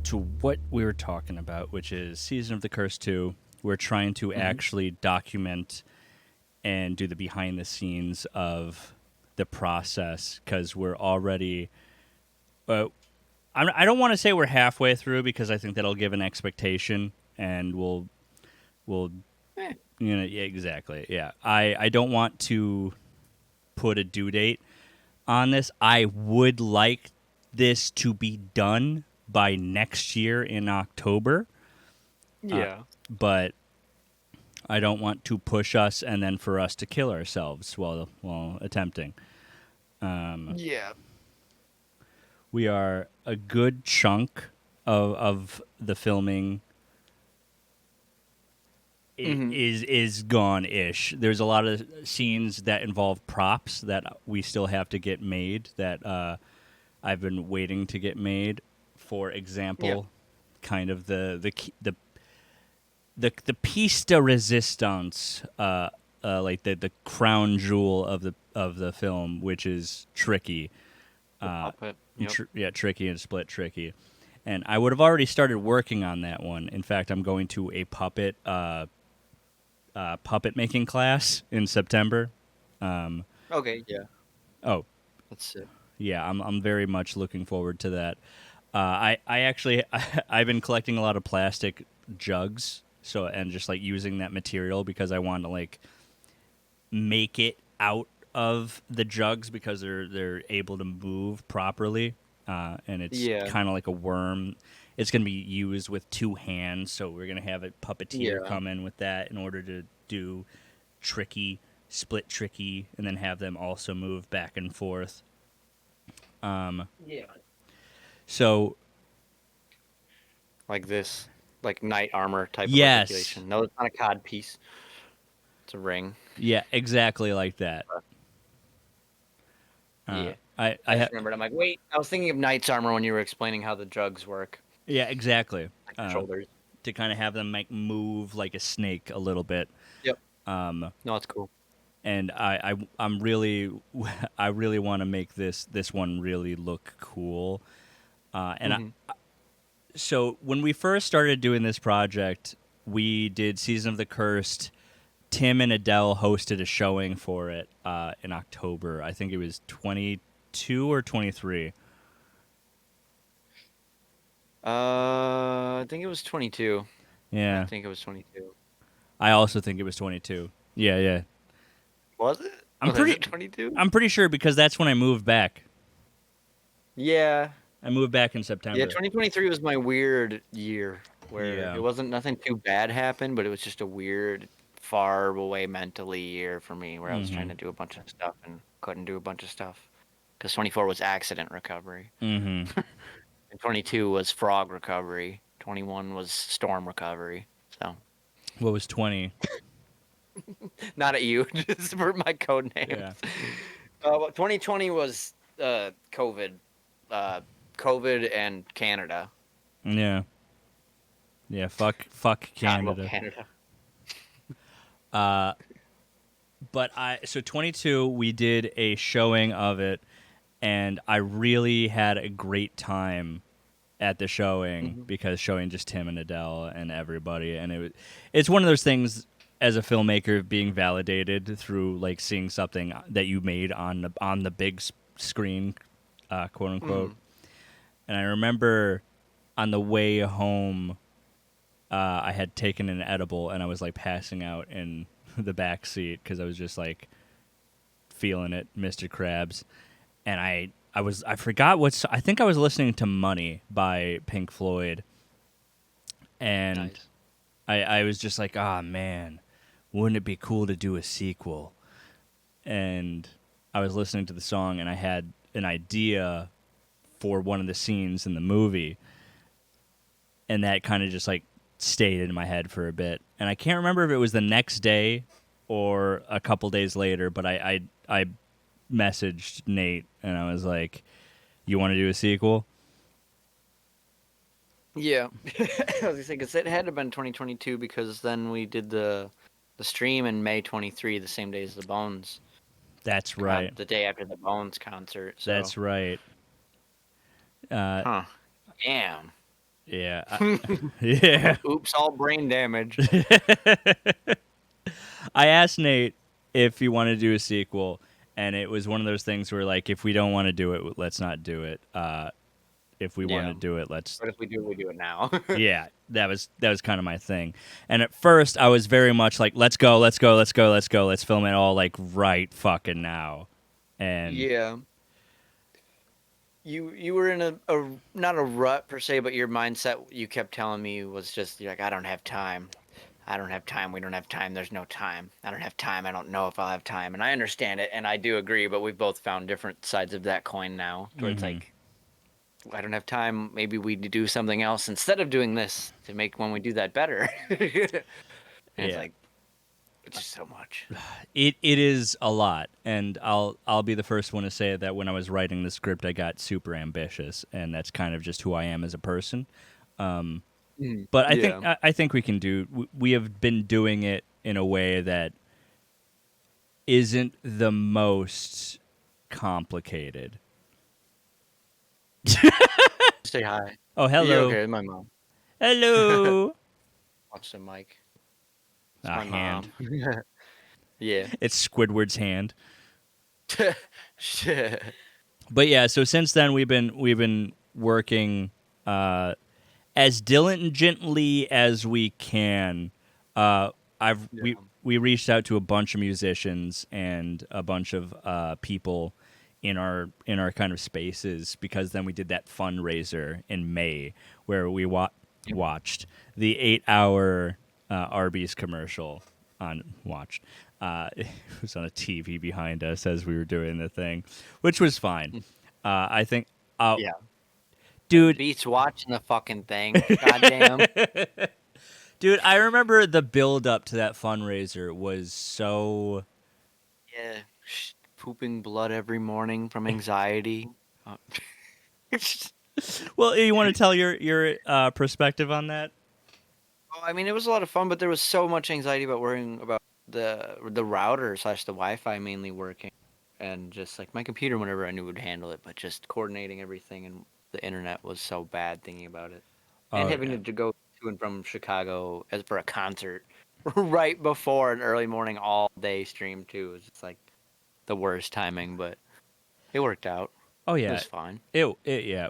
to what we were talking about, which is Season of the Curse 2. We're trying to actually document and do the behind the scenes of the process because we're already. I don't want to say we're halfway through because I think that'll give an expectation, and we'll Eh. yeah, exactly. Yeah, I don't want to put a due date on this. I would like this to be done by next year in October, Yeah. but I don't want to push us and then for us to kill ourselves while attempting. Yeah. We are a good chunk of the filming Mm-hmm. is gone-ish. There's a lot of scenes that involve props that we still have to get made that I've been waiting to get made. For Yeah. example, kind of the piece de resistance, like the crown jewel of the film, which is tricky. The puppet. Yep. Tricky and split tricky. And I would have already started working on that one. In fact, I'm going to a puppet making class in September. Okay. Yeah. Oh, That's it. yeah, I'm very much looking forward to that. I actually I've been collecting a lot of plastic jugs, so and just like using that material because I want to like make it out of the jugs because they're able to move properly, and it's Yeah. kind of like a worm. It's going to be used with two hands, so we're going to have a puppeteer Yeah. come in with that in order to do tricky, split tricky, and then have them also move back and forth. Yeah. So Like this, like knight armor type of yes, articulation. No, it's not a cod piece. It's a ring. yeah, exactly like that. Yeah. I I have just remembered. I'm like, wait. I was thinking of knight's armor when you were explaining how the jugs work, yeah, exactly. like the shoulders. To kind of have them like move like a snake a little bit. Yep. No, it's cool. And I'm really I really want to make this one really look cool. Mm-hmm. So when we first started doing this project, we did Season of the Cursed. Tim and Adele hosted a showing for it in October. I think it was 22 or 23. I think it was 22. I Yeah, think it was 22. I also think it was 22. Yeah, yeah. Was it? I'm Was pretty it 22? I'm pretty sure because that's when I moved back. Yeah. I moved back in Yeah, September. 2023 was my weird year where it Yeah. wasn't nothing too bad happened, but it was just a weird, far away mentally year for me where I was trying Mhm. to do a bunch of stuff and couldn't do a bunch of stuff. Because 24 was accident recovery, Mhm. and 22 was frog recovery, 21 was storm recovery. So, What was 20? not at you, just for my code names. Yeah. 2020 was COVID, uh, COVID and Canada. Yeah. Yeah, fuck God love Canada. Canada. But I so 22 we did a showing of it and I really had a great time at the showing Hmm. because showing just Tim and Adele and everybody and it's one of those things as a filmmaker being validated through like seeing something that you made on the big screen, quote unquote. Hmm. And I remember on the way home I had taken an edible and I was like passing out in the back seat because I was just like feeling it, Mr. Krabs. And I forgot I think I was listening to Money by Pink Floyd, and Nice. I was just like, ah, man, wouldn't it be cool to do a sequel? And I was listening to the song and I had an idea for one of the scenes in the movie, and that kind of just like stayed in my head for a bit. And I can't remember if it was the next day or a couple days later, but I messaged Nate and I was like, "You want to do a sequel?" Yeah, I was gonna say because it had to have been 2022 because then we did the stream in May 23, the same day as the Bones, That's right. the day after the Bones concert. So, That's right. Uh, huh? Damn. Yeah. Yeah. Oops, all brain damage. I asked Nate if he wanted to do a sequel, and it was one of those things where, like, if we don't want to do it, let's not do it. If we want Yeah. to do it, let's. But if we do it now. Yeah, that was kind of my thing. And at first, I was very much like, let's go, let's go, let's go, let's go, let's film it all like right fucking now. And Yeah. You were in a not a rut per se, but your mindset you kept telling me was just you're like, I don't have time. I don't have time. We don't have time. There's no time. I don't have time. I don't know if I'll have time. And I understand it, and I do agree. But we've both found different sides of that coin now, where it's like, I don't have time. Maybe we do something else instead of doing this to make when we do that better. And it's yeah, like, it's just so much. it is a lot. And I'll be the first one to say that when I was writing the script, I got super ambitious, and that's kind of just who I am as a person. But Yeah. I think we can do. We have been doing it in a way that isn't the most complicated. Say hi. Oh, Yeah, hello, okay, my mom. hello. Watch the mic. It's A my hand. mom. Yeah. It's Squidward's hand. Shit. But yeah, so since then we've been working as diligently as we can. Uh, I've Yeah. we reached out to a bunch of musicians and a bunch of people in our kind of spaces, because then we did that fundraiser in May where we watched the 8-hour Arby's commercial on watched. It was on a TV behind us as we were doing the thing, which was fine. I think, Yeah. dude, Beats watching the fucking thing. Goddamn. dude, I remember the build up to that fundraiser was so. Yeah. Pooping blood every morning from anxiety. Well, you want to tell your perspective on that? Oh, I mean, it was a lot of fun, but there was so much anxiety about worrying about the router slash the Wi-Fi mainly working, and just like my computer, whenever I knew would handle it, but just coordinating everything and the internet was so bad thinking about it, and Oh having yeah. to go to and from Chicago as for a concert right before an early morning all day stream too. It was just like the worst timing, but it worked out. Oh It yeah. was fine. Yeah.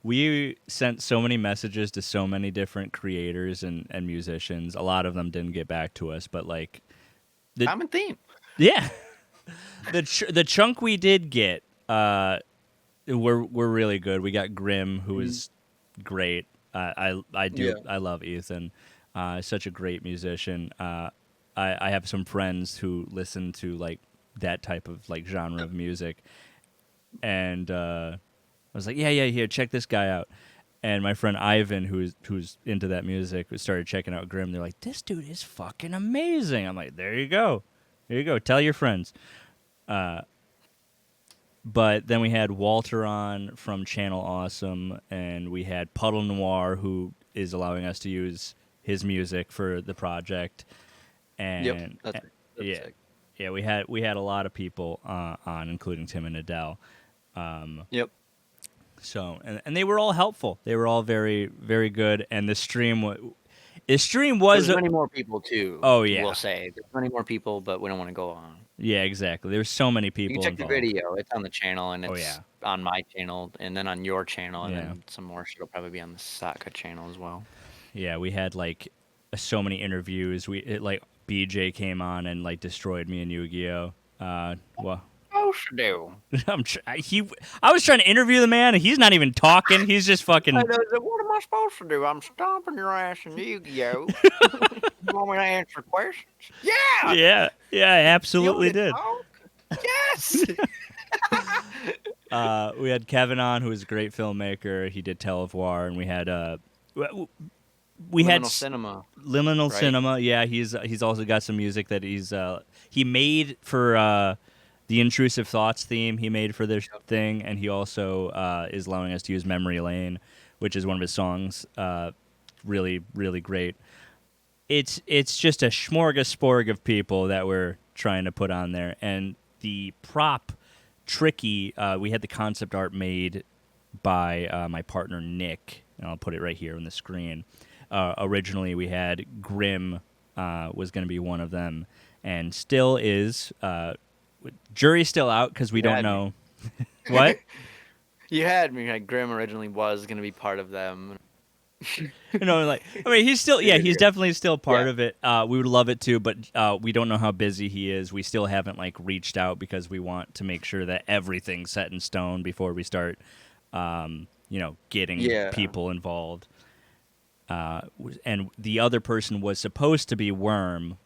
We sent so many messages to so many different creators and musicians. A lot of them didn't get back to us, but like the Common theme. yeah, the chunk we did get were really good. We got Grim, who was great. Yeah. I love Ethan. Such a great musician. I have some friends who listen to like that type of like genre of music, and I was like, yeah, here, check this guy out. And my friend Ivan, who's into that music, started checking out Grim. They're like, this dude is fucking amazing. I'm like, there you go, tell your friends. But then we had Walter on from Channel Awesome, and we had Puddle Noir, who is allowing us to use his music for the project. Yep. And That's yeah, sick. yeah, we had a lot of people on, including Tim and Adele. Yep. So and they were all helpful. They were all very very good. And the stream was There's many more people too. oh We'll yeah, say there's many more people, but we don't want to go on. yeah, exactly. There's so many You can people check the involved. video. It's on the channel, and Oh it's yeah, on my channel, and then on your channel, and yeah. then some more shit will probably be on the Sotka channel as well. Yeah, we had like so many interviews. Like BJ came on and like destroyed me in Yu-Gi-Oh. Well, Oh, should do. I was trying to interview the man, and he's not even talking. He's just I fucking. know, what am I supposed to do? I'm stomping your ass in Yu-Gi-Oh. You want me to answer questions? Yeah. Yeah, yeah, I You want absolutely me to did. talk? Yes. We had Kevin on, who was a great filmmaker. He did Televoir, and we had we had Liminal cinema, Liminal right? Cinema. Yeah, he's also got some music that he made for the Intrusive Thoughts theme. He made for this thing, and he also is allowing us to use Memory Lane, which is one of his songs. Really, really great. It's just a smorgasbord of people that we're trying to put on there, and the prop Tricky. We had the concept art made by my partner Nick, and I'll put it right here on the screen. Originally, we had Grimm was going to be one of them, and still is. Jury's still out because we You don't had me. know what. You had me. Like Grimm originally was gonna be part of them. Like I mean, he's still You're he's good. definitely still part Yeah. of it. We would love it too, but we don't know how busy he is. We still haven't like reached out because we want to make sure that everything's set in stone before we start, getting Yeah. people involved. And the other person was supposed to be Worm,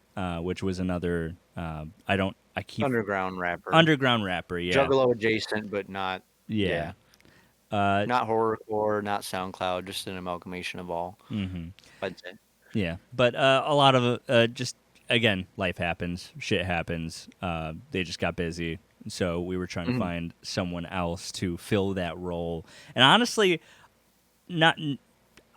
which was another. I keep Underground rapper. underground rapper. Yeah, Juggalo adjacent, but not. yeah. Yeah. Uh, Not horrorcore, not SoundCloud, just an amalgamation of all. mm-hmm. I'd say. Yeah, but a lot of just again, life happens, shit happens. They just got busy, so we were trying to Mhm. find someone else to fill that role. And honestly, not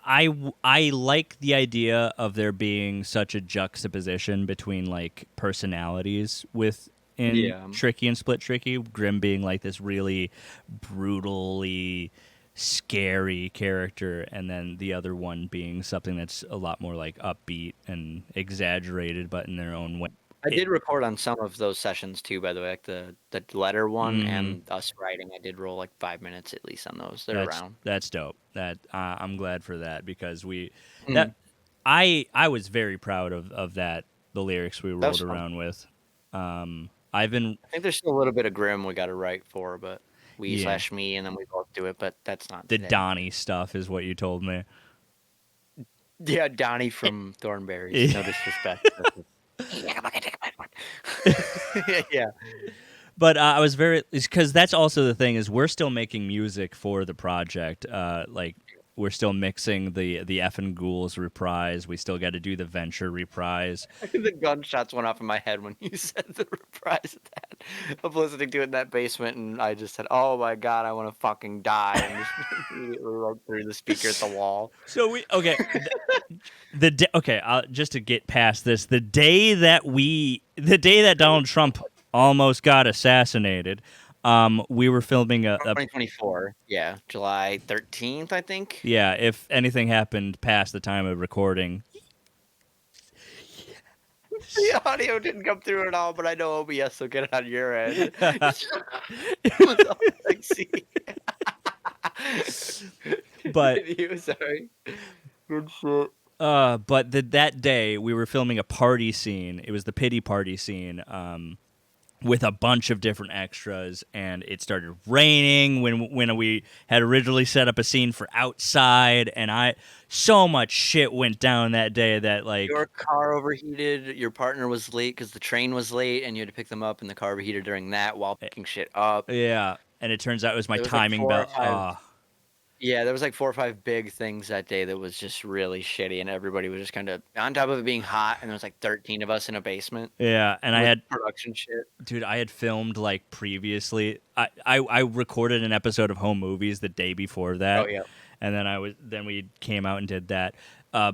I like the idea of there being such a juxtaposition between like personalities within Yeah. Tricky and Split Tricky. Grim being like this really brutally scary character, and then the other one being something that's a lot more like upbeat and exaggerated, but in their own way. I did record on some of those sessions too, by the way, like the letter one Hmm. and us writing. I did roll like 5 minutes at least on those. They're That's around. that's dope. That I'm glad for that because Mhm. that I was very proud of that the lyrics we That was rolled fun. around with. I've been I think there's still a little bit of Grim we got to write for, but we yeah, slash me, and then we both do it. But that's not the today. Donnie stuff is what you told me. Yeah, Donnie from Thornberries. No disrespect. Yeah. But I was very because that's also the thing is we're still making music for the project. Like we're still mixing the F and Ghouls reprise. We still got to do the Venture reprise. The gunshots went off in my head when you said the reprise of that. Of listening to it in that basement, and I just said, "Oh my god, I want to fucking die!" And just immediately right through the speaker at the wall. So we okay. Okay, just to get past this, the day that Donald Trump almost got assassinated, we were filming a 2024, yeah, July 13th, I think. yeah. If anything happened past the time of recording, The audio didn't come through at all, but I know OBS will get it on your end. It was all like, see. but You sorry. Good shit. that day we were filming a party scene. It was the pity party scene. With a bunch of different extras, and it started raining when we had originally set up a scene for outside, and so much shit went down that day that Your like car overheated. Your partner was late because the train was late, and you had to pick them up, and the car overheated during that while picking shit up. yeah, and it turns out it was my There was like timing four or belt. five. Yeah, there was like 4 or 5 big things that day that was just really shitty, and everybody was just kind of on top of it being hot, and there was like 13 of us in a basement Yeah, and with production shit. I had filmed like previously. I recorded an episode of Home Movies the day before Oh that, yeah, and then we came out and did that.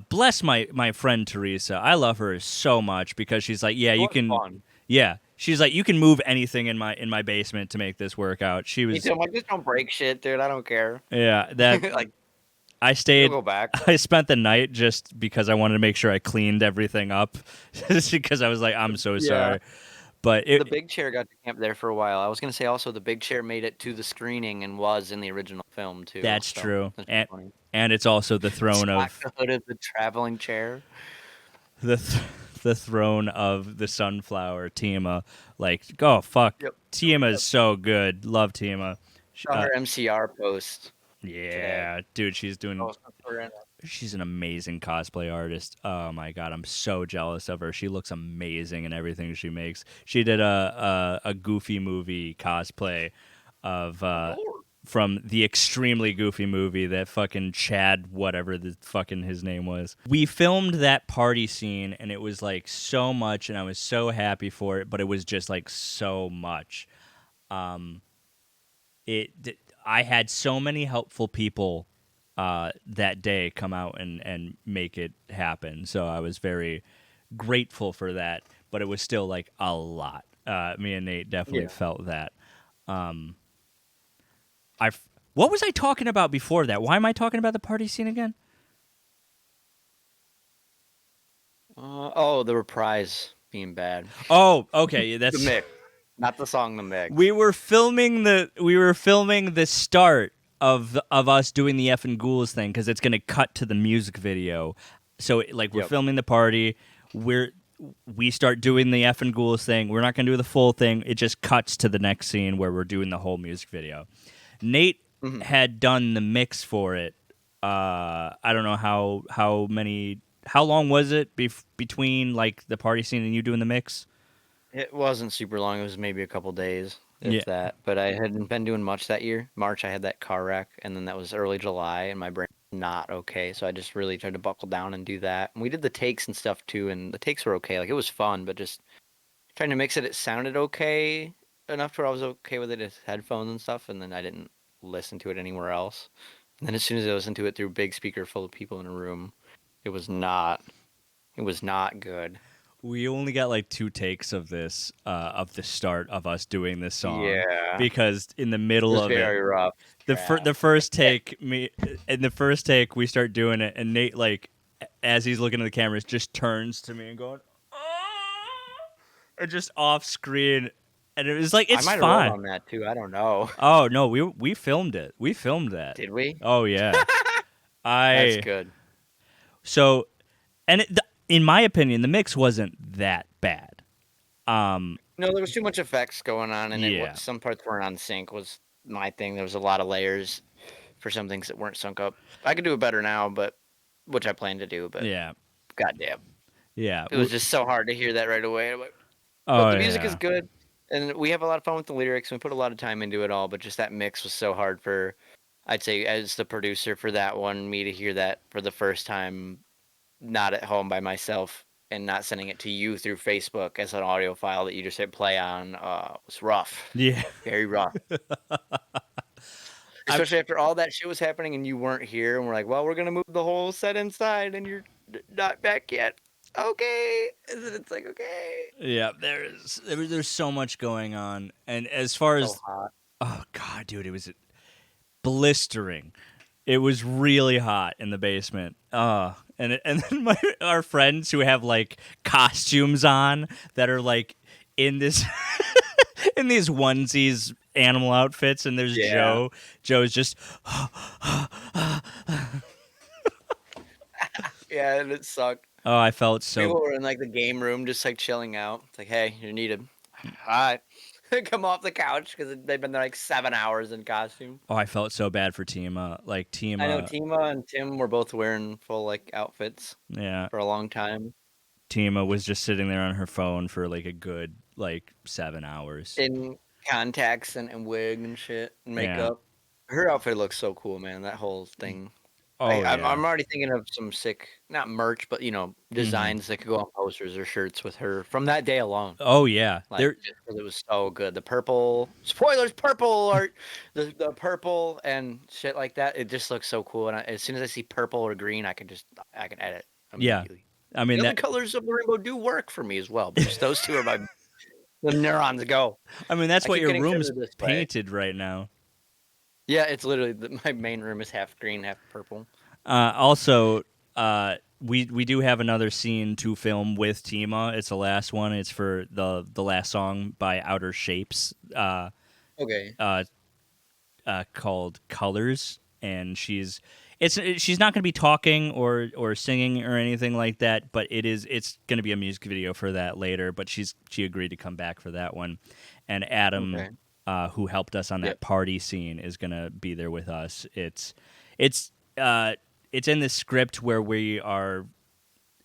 Bless my friend Teresa. I love her so much because she's like, yeah, it you was can. fun. Yeah, she's like, you can move anything in my basement to make this work out. She Me was too. I'm like, just don't break shit, dude. I don't care. yeah that Like, I you'll stayed. go back. I spent the night just because I wanted to make sure I cleaned everything up, just because I was like, I'm so Yeah. sorry. But The big chair got to camp there for a while. I was gonna say also the big chair made it to the screening and was in the original film too. that's So true, that's funny. and it's also the throne Stock of the hood of the traveling chair. the th- the throne of the sunflower Tima. Like, oh fuck, Yep. Tima is so good. Love Tima. Saw her MCR post today. Yeah, dude, Oh, we're in it. she's an amazing cosplay artist. Oh my god, I'm so jealous of her. She looks amazing in everything she makes. She did a Goofy movie cosplay of Lord. from the extremely goofy movie that fucking Chad whatever the fucking his name was. We filmed that party scene and it was like so much and I was so happy for it, but it was just like so much. I had so many helpful people that day come out and make it happen. So I was very grateful for that, but it was still like a lot. Me and Nate definitely Yeah. felt that. I What was I talking about before that? Why am I talking about the party scene again? The reprise being bad. Oh, okay. The That's mix, not the song. The mix. we were filming the start of us doing the F and Ghouls thing because it's gonna cut to the music video. So like we're Yep. filming the party, we start doing the F and Ghouls thing. We're not gonna do the full thing. It just cuts to the next scene where we're doing the whole music video. Nate Mhm. had done the mix for it. I don't know how long was it between like the party scene and you doing the mix? It wasn't super long. It was maybe a couple days, Yeah. if that. But I hadn't been doing much that year. March, I had that car wreck, and then that was early July, and my brain was not okay. So I just really tried to buckle down and do that. And we did the takes and stuff too, and the takes were okay. Like it was fun, but just trying to mix it. It sounded okay enough to where I was okay with it as headphones and stuff, and then I didn't listen to it anywhere else. And then as soon as I listened to it through a big speaker full of people in a room, it was not. It was not good. We only got like 2 takes of this, of the start of us doing this song, Yeah, because in the it middle was of it, very rough the draft. first take, we start doing it, and Nate, like, as he's looking at the cameras, just turns to me and going, "Oh," and just off screen, and it was like, I it's might have rolled fine. on that too. I don't know. Oh no, we filmed it. We filmed that. Did we? Oh yeah, That's I good. so, and in my opinion, the mix wasn't that bad. No, there was too much effects going on, and Yeah. some parts weren't on sync. Was my thing. There was a lot of layers for some things that weren't sunk up. I could do it better now, but which I plan to do. But Yeah. goddamn, Yeah. it was just so hard to hear that right away. But Oh the music is yeah. good, and we have a lot of fun with the lyrics. And we put a lot of time into it all, but just that mix was so hard for, I'd say, as the producer for that one, me to hear that for the first time, not at home by myself, and not sending it to you through Facebook as an audio file that you just hit play on, was rough, Yeah. very rough. I Especially after all that shit was happening and you weren't here, and we're like, well, we're gonna move the whole set inside, and you're not back yet. Okay, and then it's like, okay, yeah, there's so much going on. And as far so as hot. oh god, dude, it was blistering. It was really hot in the basement. And then our friends who have like costumes on that are like in this in these onesies animal outfits, and there's Yeah. Joe's just Yeah, and it sucked. oh, I felt so People were in like the game room, just like chilling out. It's like, hey, you're needed. All right, come off the couch because they've been there like 7 hours in costume. oh, I felt so bad for Tima. Like I know Tima, Tima and Tim were both wearing full like outfits yeah, for a long time Tima was just sitting there on her phone for like a good like 7 hours. in contacts and wig and shit and Yeah. makeup. Her outfit looks so cool, man. That whole thing. Oh I'm yeah. already thinking of some sick, not merch, but Hmm. designs that could go on posters or shirts with her from that day alone. Oh yeah. Like There. just because it was so good. The purple spoilers, purple art, the purple and shit like that. It just looks so cool. And as soon as I see purple or green, I can edit Yeah. immediately. I The mean other that. colors of the rainbow do work for me as well, but just those two are the neurons go. I mean that's I what keep your getting room's further this way. painted right now. Yeah, it's literally my main room is half green, half purple. Also, we do have another scene to film with Tima. It's the last one. It's for the last song by Outer Shapes. Okay. Uh, called Colors, and she's not going to be talking or singing or anything like that, but it's going to be a music video for that later. But she agreed to come back for that one, and Adam, Okay. who helped us on Yep. that party scene, is going to be there with us. It's uh it's in the script where we are.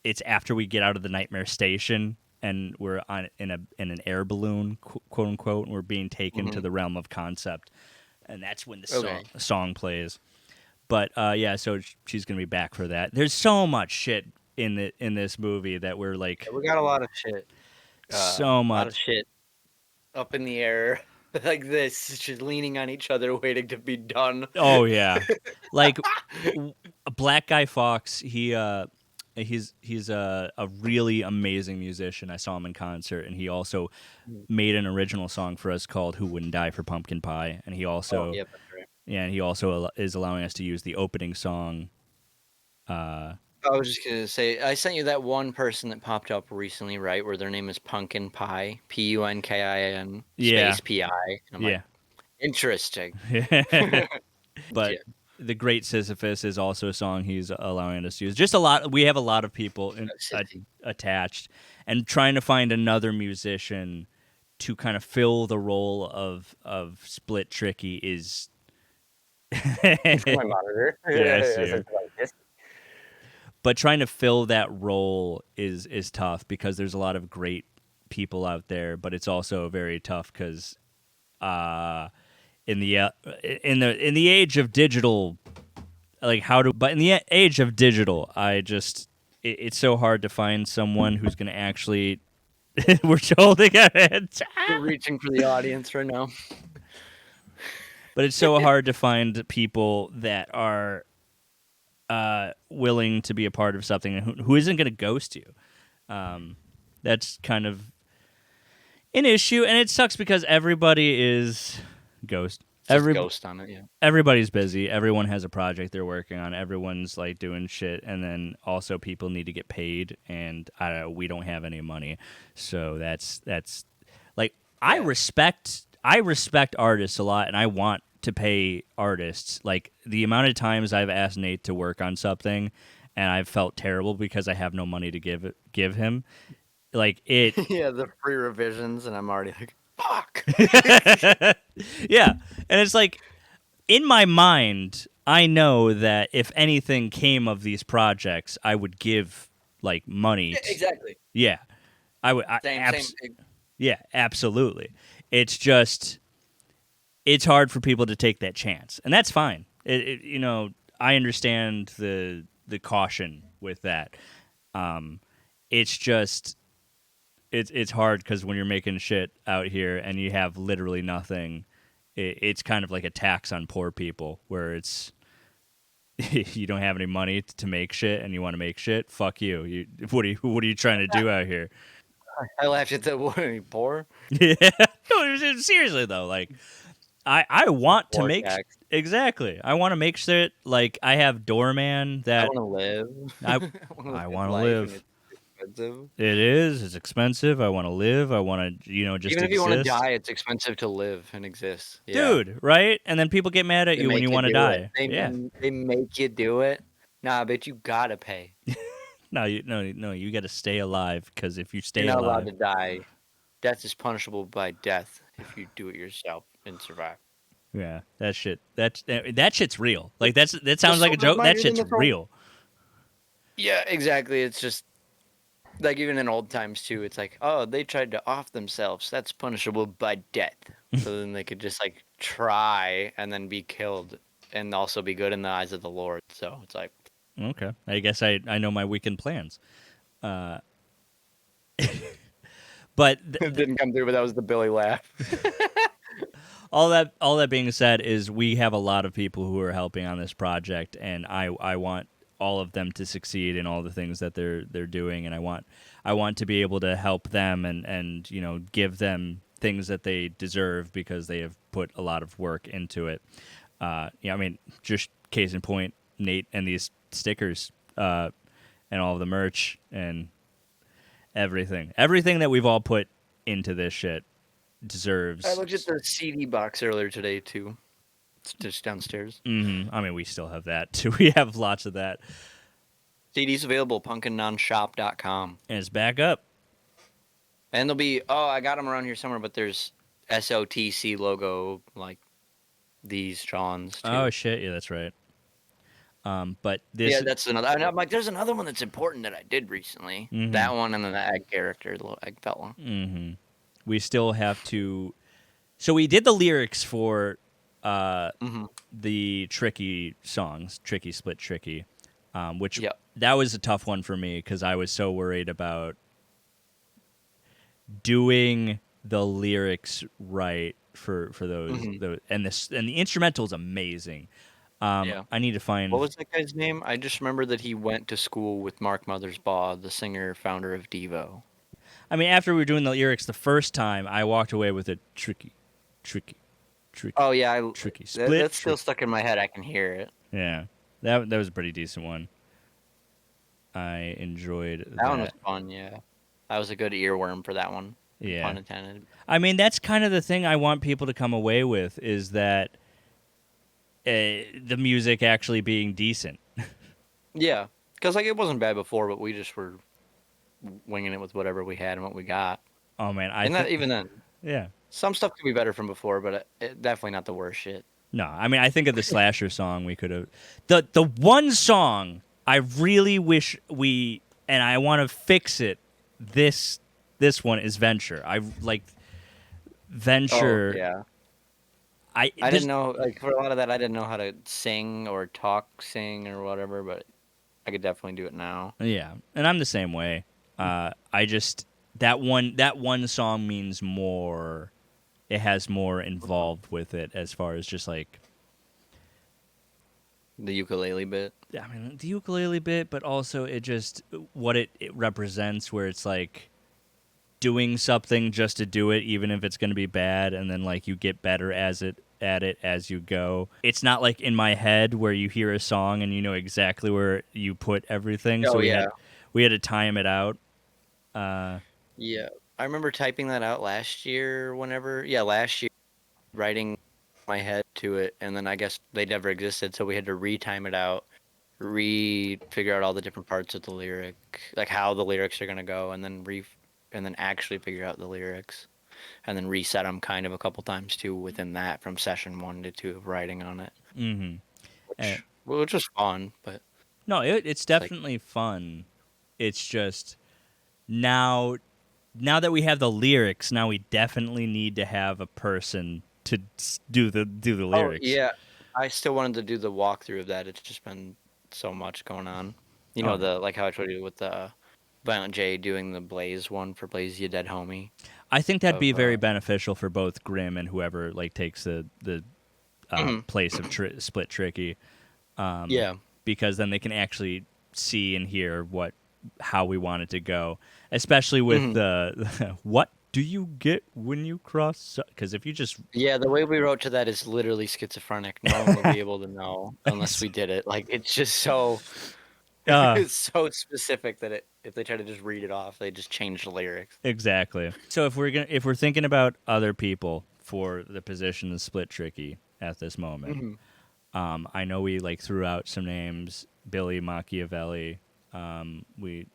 It's after we get out of the nightmare station. And we're in an air balloon, quote unquote, and we're being taken to Hmm. the realm of concept, and that's when the Okay. song plays. But yeah, so she's gonna be back for that. There's so much shit in this movie that we're like Yeah, we got a lot of shit. so A lot of much. shit up in the air like this, just leaning on each other, waiting to be done. Oh yeah, like Black Guy Fawkes. He's a really amazing musician. I saw him in concert, and he also Mm. made an original song for us called "Who Wouldn't Die for Pumpkin Pie," and Oh, yep, that's right. Yeah, and he also is allowing us to use the opening song. I was just gonna say, I sent you that one person that popped up recently, right? Where their name is Pumpkin Pie, Punkin Yeah, space PI. And I'm like, yeah. interesting. But Yeah. the Great Sisyphus is also a song he's allowing us to use. Just a lot. We have a lot of people Sissy. attached, and trying to find another musician to kind of fill the role of Split Tricky is. It's on my monitor. Yeah, I see As him. it's like this. But trying to fill that role is tough because there's a lot of great people out there, but it's also very tough because uh, in the age of digital, but in the age of digital, it's so hard to find someone who's going to actually. We're holding it. We're reaching for the audience right now. But it's so hard to find people that are willing to be a part of something and who isn't going to ghost you. That's kind of an issue, and it sucks because everybody is ghost. Just ghost on it, yeah. Everybody's busy. Everyone has a project they're working on. Everyone's like doing shit, and then also people need to get paid, and we don't have any money, so that's like I Yeah. respect artists a lot, and I want to pay artists. Like the amount of times I've asked Nate to work on something, and I've felt terrible because I have no money to give him. Like it. Yeah, the free revisions, and I'm already like, fuck. Yeah, and it's like in my mind, I know that if anything came of these projects, I would give like money. Yeah, exactly. Yeah, I would. Same. Yeah, absolutely. It's just it's hard for people to take that chance, and that's fine. I understand the caution with that. It's just it's hard because when you're making shit out here and you have literally nothing, it's kind of like a tax on poor people where it's you don't have any money to make shit and you want to make shit. Fuck you. What are you trying to do out here? I laughed at the what, poor. Yeah. No, seriously though, like I want to Poor make tax. exactly. I want to make shit. Like I have Doorman I that want to live. I I I want want to life, and live. it's expensive. It is. It's expensive. I want to live. I want to just Even if you want to exist. die, it's expensive to live and exist. Yeah, Dude, right? And then people get mad at they you when you make you want to do it. die. Yeah. They make you do it. Nah, but you gotta pay. No, you got to stay alive because if you stay You're not allowed alive, to die. Death is punishable by death if you do it yourself and survive. yeah, that shit's real. Like that sounds like a Silver joke. That miners in shit's the throne. real. Yeah, exactly. It's just like even in old times too. It's like, oh, they tried to off themselves. That's punishable by death. So then they could just like try and then be killed and also be good in the eyes of the Lord. So it's like Okay, I guess I know my weekend plans. Uh, but it didn't come through, but that was the Billy laugh. all that being said is we have a lot of people who are helping on this project, and I want all of them to succeed in all the things that they're doing, and I want to be able to help them and give them things that they deserve because they have put a lot of work into it. I mean, just case in point, Nate and these stickers and all of the merch and everything that we've all put into this shit deserves. I looked at the CD box earlier today too. It's just downstairs. I mean, we still have that too. We have lots of that, CDs available, pumpkinnonshop.com. and it's back up. And there'll be, I got them around here somewhere, but there's SOTC logo, like these Johns, too. Oh shit, yeah, that's right. But this, Yeah, that's another. And I'm like, there's another one that's important that I did recently. That one and then the egg character, the little egg fella. we still have to. So we did the lyrics for the tricky songs, tricky split tricky, which Yep. that was a tough one for me because I was so worried about doing the lyrics right for those, and the instrumental is amazing. Yeah. I need to find. What was that guy's name? I just remember that he went to school with Mark Mothersbaugh, the singer, founder of Devo. I mean, after we were doing the lyrics the first time, I walked away with a tricky. Tricky, Oh yeah, tricky, split that's still tricky. stuck in my head. I can hear it. Yeah, that was a pretty decent one. I enjoyed That one was that. fun. Yeah, that was a good earworm for that one. Yeah, Pun intended. I mean that's kind of the thing I want people to come away with is that the music actually being decent. Yeah, because like it wasn't bad before, but we just were winging it with whatever we had and what we got. Oh man, I And that think even then, yeah. some stuff could be better from before, but definitely not the worst shit. No, I mean I think of the slasher song we could have the one song I really wish we and I want to fix it this one is Venture. I like Oh Venture. yeah, I I this didn't know like for a lot of that I didn't know how to sing or talk, sing or whatever, but I could definitely do it now. yeah, and I'm the same way. I just that one song means more. It has more involved with it as far as just like The ukulele bit. I mean the ukulele bit, but also it just what it represents, where it's like doing something just to do it, even if it's going to be bad, and then like you get better at it as you go. It's not like in my head where you hear a song and you know exactly where you put everything. So Oh we yeah, had to time it out. Uh, yeah. I remember typing that out last year. Whenever, yeah, last year, writing my head to it, and then I guess they never existed, so we had to retime it out, figure out all the different parts of the lyric, like how the lyrics are gonna go, and then actually figure out the lyrics, and then reset them kind of a couple times too within that from session 1 to 2 of writing on it, mm-hmm. Uh, which was fun, but no, it's it's like, definitely fun. It's just now now that we have the lyrics, now we definitely need to have a person to do the oh lyrics. yeah, I still wanted to do the walkthrough of that. It's just been so much going on. You Oh know, yeah. the like how I told you with the Violent J doing the Blaze one for Blaze You Dead Homie I think that'd be of very beneficial for both Grimm and whoever like takes the mhm. place of Split Tricky, Yeah. because then they can actually see and hear how we want it to go, especially with Mhm. the what do you get when you cross? Because if you just Yeah, the way we wrote to that is literally schizophrenic. No one would be able to know unless we did it. Like it's just so uh, it's so specific that if they try to just read it off, they just change the lyrics. exactly. So if we're thinking about other people for the position of Split Tricky at this moment, Mhm. I know we like threw out some names: Billy Machiavelli, we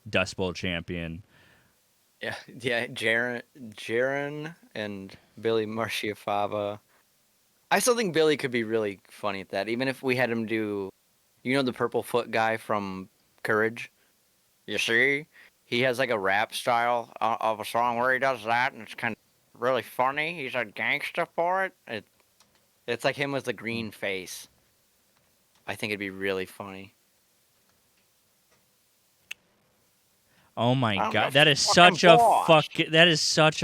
Dust Bowl champion. Yeah, yeah, Jaren and Billy Marciafava. I still think Billy could be really funny at that, even if we had him do, you know, the purple foot guy from Courage. You see, he has like a rap style of a song where he does that, and it's kind of really funny. He's a gangster for it. It's like him with the green face. I think it'd be really funny. Oh my I'm the god, that is fucking such a boss.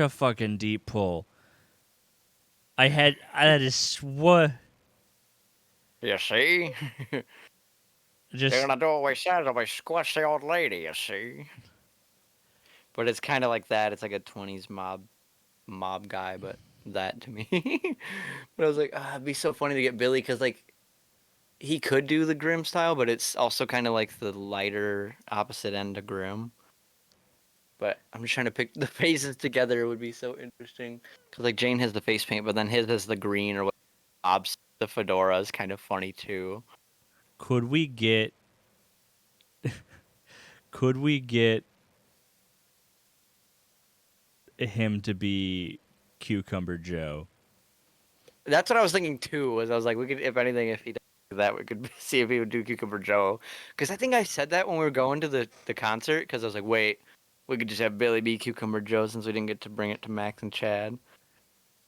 fucking deep pull. That is what You see, they're just gonna do what we said, or we squish the old lady. You see, but it's kind of like that. It's like a '20s mob guy, but that to me. But I was like, it'd be so funny to get Billy because like he could do the Grim style, but it's also kind of like the lighter opposite end of Grim. But I'm just trying to pick the faces together. It would be so interesting because like Jane has the face paint, but then his has the green or what. Bob's the fedora is kind of funny too. could we get could we get him to be Cucumber Joe? That's what I was thinking too. Was I was like, we could, if anything, if he does that, we could see if he would do Cucumber Joe. Because I think I said that when we were going to the concert. Because I was like, wait, we could just have Billy be Cucumber Joe since we didn't get to bring it to Max and Chad.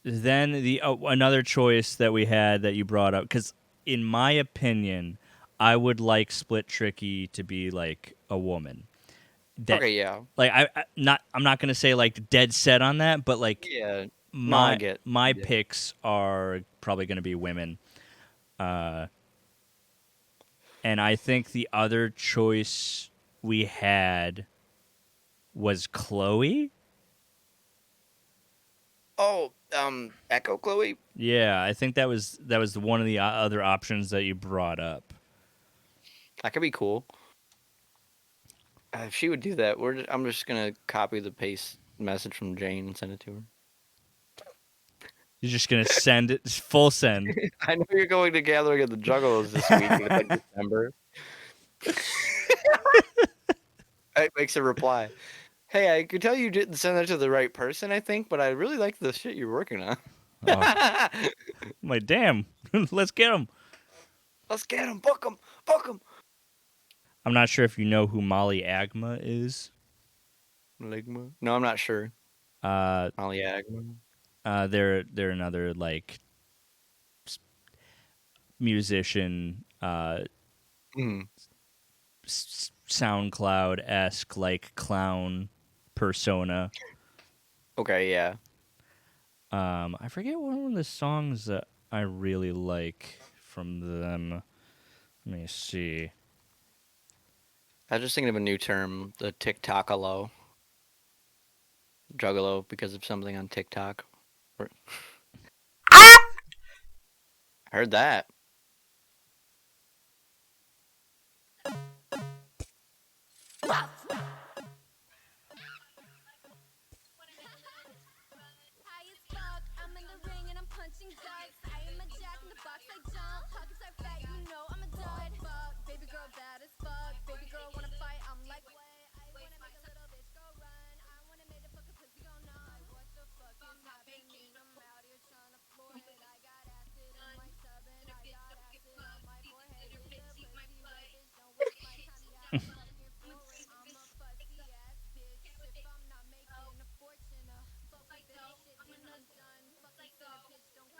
Then the another choice that we had that you brought up, because in my opinion, I would like Split Tricky to be like a woman. That Okay, yeah, like I'm not gonna say like dead set on that, but like yeah. No, I my get. my Yeah. picks are probably gonna be women. Uh, and I think the other choice we had was Chloe. Oh, Echo Chloe. Yeah, I think that was one of the other options that you brought up. That could be cool. If she would do that, I'm just gonna copy the paste message from Jane and send it to her. You're just gonna send it full send. I know you're going to Gathering of the Juggalos this week. And it's like December. It makes a reply. Hey, I could tell you didn't send that to the right person, I think, but I really like the shit you're working on. Oh, I'm like, damn, let's get him. Let's get him. Book him. Book him. I'm not sure if you know who Molly Agma is. Ligma? No, I'm not sure. Uh, Molly Agma. they're another like musician, Mm. SoundCloud esque like clown persona. Okay, yeah. I forget one of the songs that I really like from them. Let me see. I was just thinking of a new term, the TikTok-alo. Juggalo because of something on TikTok. I heard that.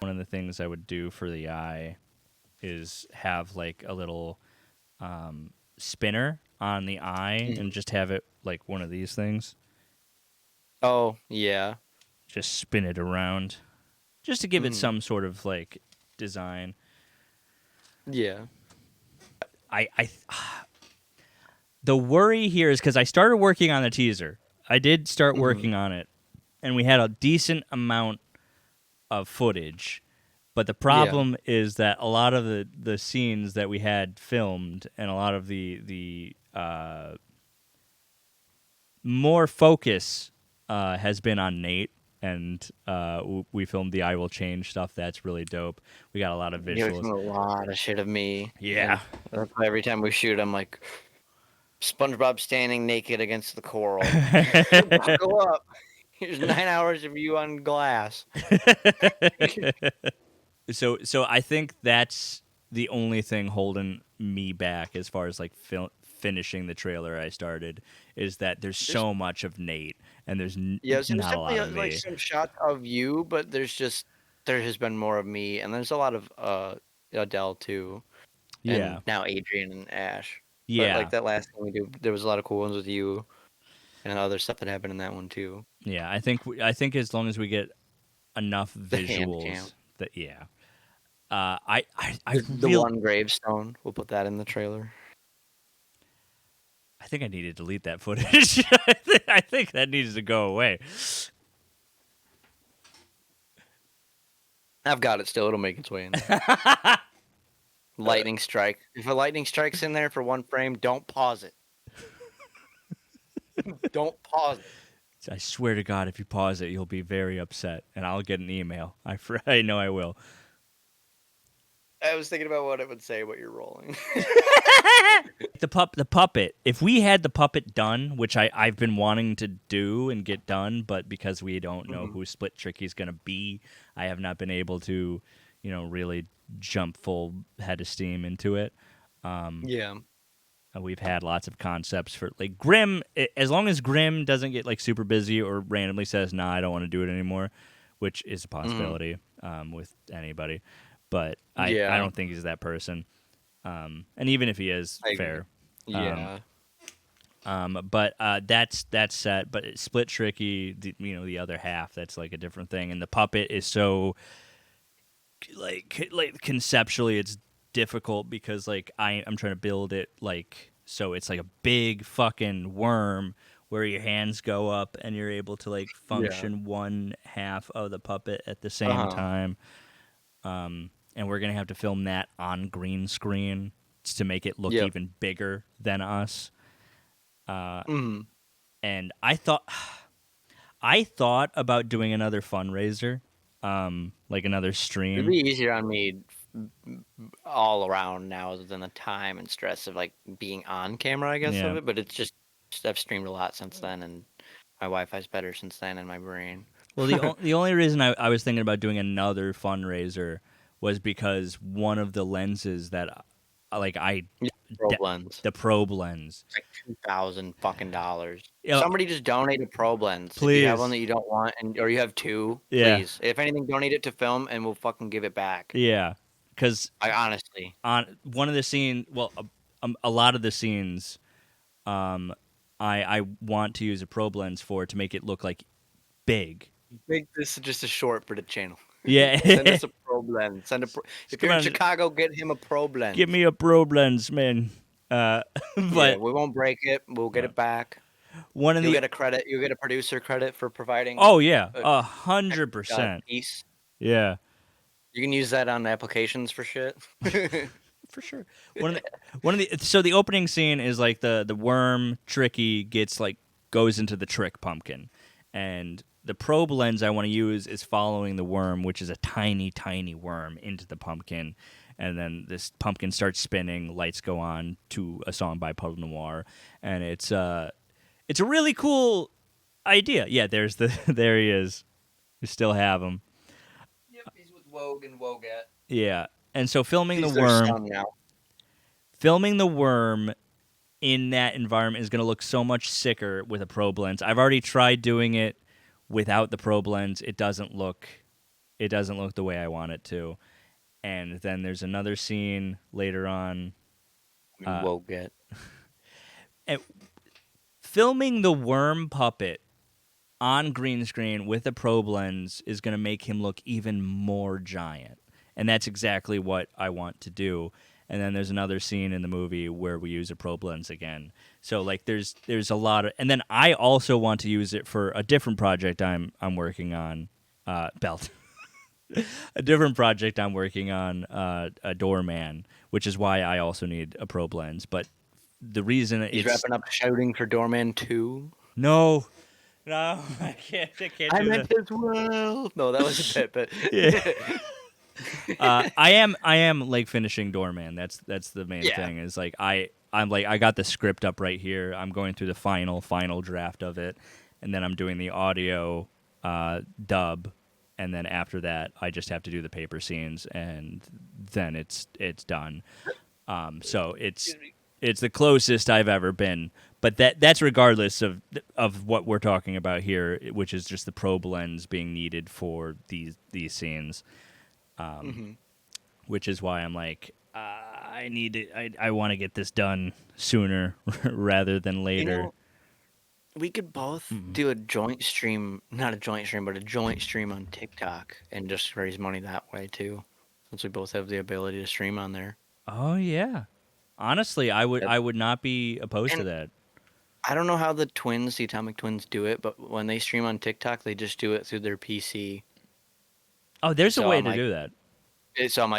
One of the things I would do for the eye is have like a little spinner on the eye and Mhm. just have it like one of these things. Oh, yeah. Just spin it around, just to give it Mhm. some sort of like design. Yeah. I the worry here is because I started working on the teaser. I did start Mhm. working on it, and we had a decent amount of footage. But the Yeah. problem is that a lot of the scenes that we had filmed and a lot of the more focus has been on Nate, and we filmed the "I Will Change" stuff. That's really dope. We got a lot of You're visuals. doing a lot of shit of me. Yeah. And that's why every time we shoot, I'm like, SpongeBob standing naked against the coral. Buckle up. Here's 9 hours of you on glass. So I think that's the only thing holding me back as far as like finishing the trailer I started is that there's There's so much of Nate and there's Yeah, so there's not a lot definitely of like me. some shots of you, but there has been more of me, and there's a lot of Adele too, and Yeah. now Adrian and Ash. But like Yeah. that last thing we do, there was a lot of cool ones with you and other stuff that happened in that one too. Yeah, I think as long as we get enough The hand cam, visuals that yeah. I the real one gravestone. We'll put that in the trailer. I think I need to delete that footage. I think that needs to go away. I've got it still. It'll make its way in there. Lightning strike. If a lightning strike's in there for one frame, don't pause it. Don't pause it. I swear to God, if you pause it, you'll be very upset, and I'll get an email. I know I will. I was thinking about what it would say, but you're rolling. The puppet. If we had the puppet done, which I've been wanting to do and get done, but because we don't know Mhm. who Split Tricky's gonna be, I have not been able to, really jump full head of steam into it. Yeah. We've had lots of concepts for like Grim. As long as Grim doesn't get like super busy or randomly says, "Nah, I don't want to do it anymore," which is a Mhm. possibility with anybody. But I Yeah. don't think he's that person. And even if he is, I agree. fair. Um, Yeah. but that's set. But Split Tricky, the other half, that's like a different thing. And the puppet is so like conceptually, it's difficult because like I'm trying to build it like so it's like a big fucking worm where your hands go up and you're able to like Yeah. function one half of the puppet at the Uh same huh. time. And we're gonna have to film that on green screen to make it look Yep. even bigger than us. Mm. And I thought about doing another fundraiser, like another It'd stream. be easier on me all around now than the time and stress of like being on camera, I guess, Yeah. of it. But it's just I've streamed a lot since then, and my Wi-Fi's better since then in my brain. Well, the only reason I was thinking about doing another fundraiser was because one of the lenses that like I Yeah, probe de- lens. the probe lens. It's like $2,000 fucking. You know, Somebody just donate a probe lens. If you have one please. that you don't want, and or you have two, Yeah. please. If anything, donate it to film, and we'll fucking give it back. Yeah. Cuz I honestly, on one of the scenes, well, a lot of the scenes um I want to use a probe lens for to make it look like big. make this just a short for the channel. Send Yeah. us a probe lens. Just If come you're in on, Chicago, get him a probe give lens. me a probe lens, man. Yeah, But we won't break it. We'll get uh, it back. one of You'll the get a credit. You'll get a producer credit for providing oh yeah, a 100%. piece. Yeah, You can use that on applications for shit. for sure. So the opening scene is like the worm Tricky gets like goes into the trick pumpkin, and the probe lens I want to use is following the worm, which is a tiny worm, into the pumpkin. And then this pumpkin starts spinning, lights go on to a song by Puddle Noir, and it's a really cool idea. Yeah, there's the there he is. We still have him. Yep, he's with Wogue and Wogat. Yeah, and so He's their son now. filming the worm in that environment is going to look so much sicker with a probe lens. I've already tried doing it without the probe lens. It doesn't look the way I want it to. And then there's another scene later on. Wogat. And filming the worm puppet on green screen with a probe lens is going to make him look even more giant. And that's exactly what I want to do. And then there's another scene in the movie where we use a probe lens again. So like there's a lot of, and then I also want to use it for a different project I'm working on, belt. A different project I'm working on, a doorman, which is why I also need a probe lens. But the reason He's it's wrapping up shouting for Doorman 2. no, I can't I do meant that. as well. No, that was a bit, but Yeah. I am like finishing Doorman. That's the main yeah. thing. Is like I'm like I got the script up right here. I'm going through the final draft of it, and then I'm doing the audio dub, and then after that I just have to do the paper scenes, and then it's done. So it's the closest I've ever been. But that's regardless of what we're talking about here, which is just the probe lens being needed for these scenes. Which is why I'm like, I need to, I want to get this done sooner rather than You later. know, we could both Mm. do a joint stream, not a joint stream, but a joint stream on TikTok and just raise money that way too. Since we both have the ability to stream on there. Oh yeah, honestly, Yep. I would not be opposed to And that. I don't know how the twins, the Atomic Twins, do it, but when they stream on TikTok, they just do it through their PC. Oh, there's a So way I'm to like, do that.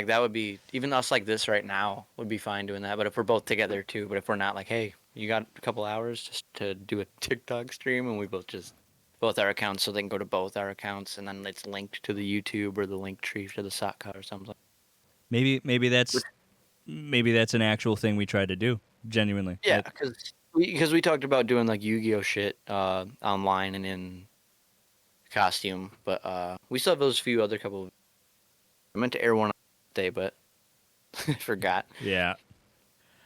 that would be even us like this right now would be fine doing that. But if we're both together too, but if we're not, like, hey, you got a couple hours just to do a TikTok stream, and we both our accounts, so they can go to both our accounts, and then it's linked to the YouTube or the link tree to the SOTC2 or something. Maybe that's an actual thing we try to do. Genuinely, Yeah, that because we talked about doing like Yu-Gi-Oh shit online and in costume, but we still have those few other couple. I meant to air one on day, but I forgot. yeah.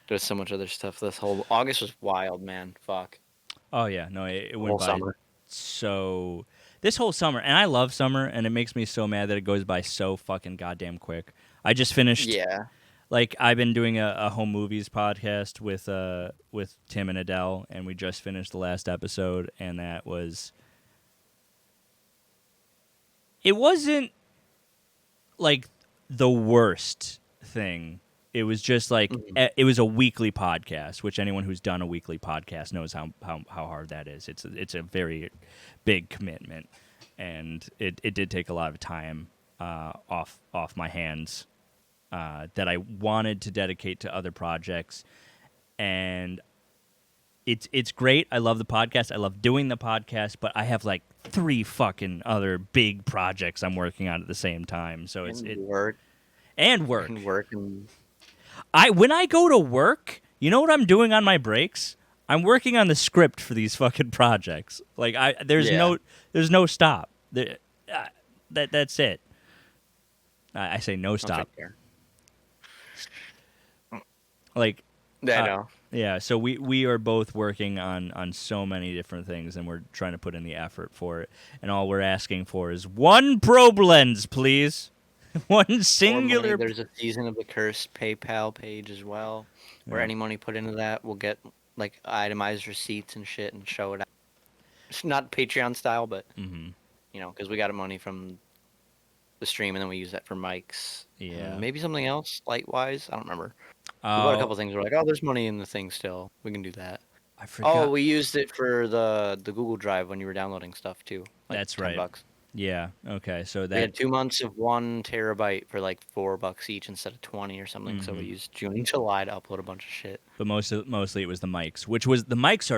There's so much other stuff. This whole August was wild, man. Fuck. Oh yeah, no, it The went whole by summer. so this whole summer, and I love summer, and it makes me so mad that it goes by so fucking goddamn quick. I just finished Yeah. like I've been doing a home movies podcast with Tim and Adele, and we just finished the last episode, and that was it wasn't like the worst thing it was just like Mhm. it was a weekly podcast, which anyone who's done a weekly podcast knows how hard that is. It's a very big commitment, and it did take a lot of time off my hands that I wanted to dedicate to other projects, and it's great. I love the podcast. I love doing the podcast, but I have like 3 fucking other big projects I'm working on at the same time. So it's And it work and and work. work and When I go to work, you know what I'm doing on my breaks? I'm working on the script for these fucking projects. Like yeah, there's no stop. That's it. I say no I'll stop. take care. Like I uh, know. yeah, so we are both working on so many different things, and we're trying to put in the effort for it. And all we're asking for is one probe lens, please. One More money. singular. There's a Season of the Curse PayPal page as well, where Yeah. any money put into that will get like itemized receipts and shit and show it out. It's not Patreon style, but Hmm. because we got money from the stream and then we use that for mics and Yeah. maybe something else light wise. I don't remember. We bought a Oh, couple things. We're like, oh, there's money in the thing still. We can do that. I Oh, forgot. we used it for the Google Drive when you were downloading stuff too, like That's ten right. bucks. Yeah. Okay. So We that. had 2 months of 1 terabyte for like $4 each instead of 20 or something. So we Hmm. used June and July to upload a bunch of shit. But mostly it was the mics, which was the mics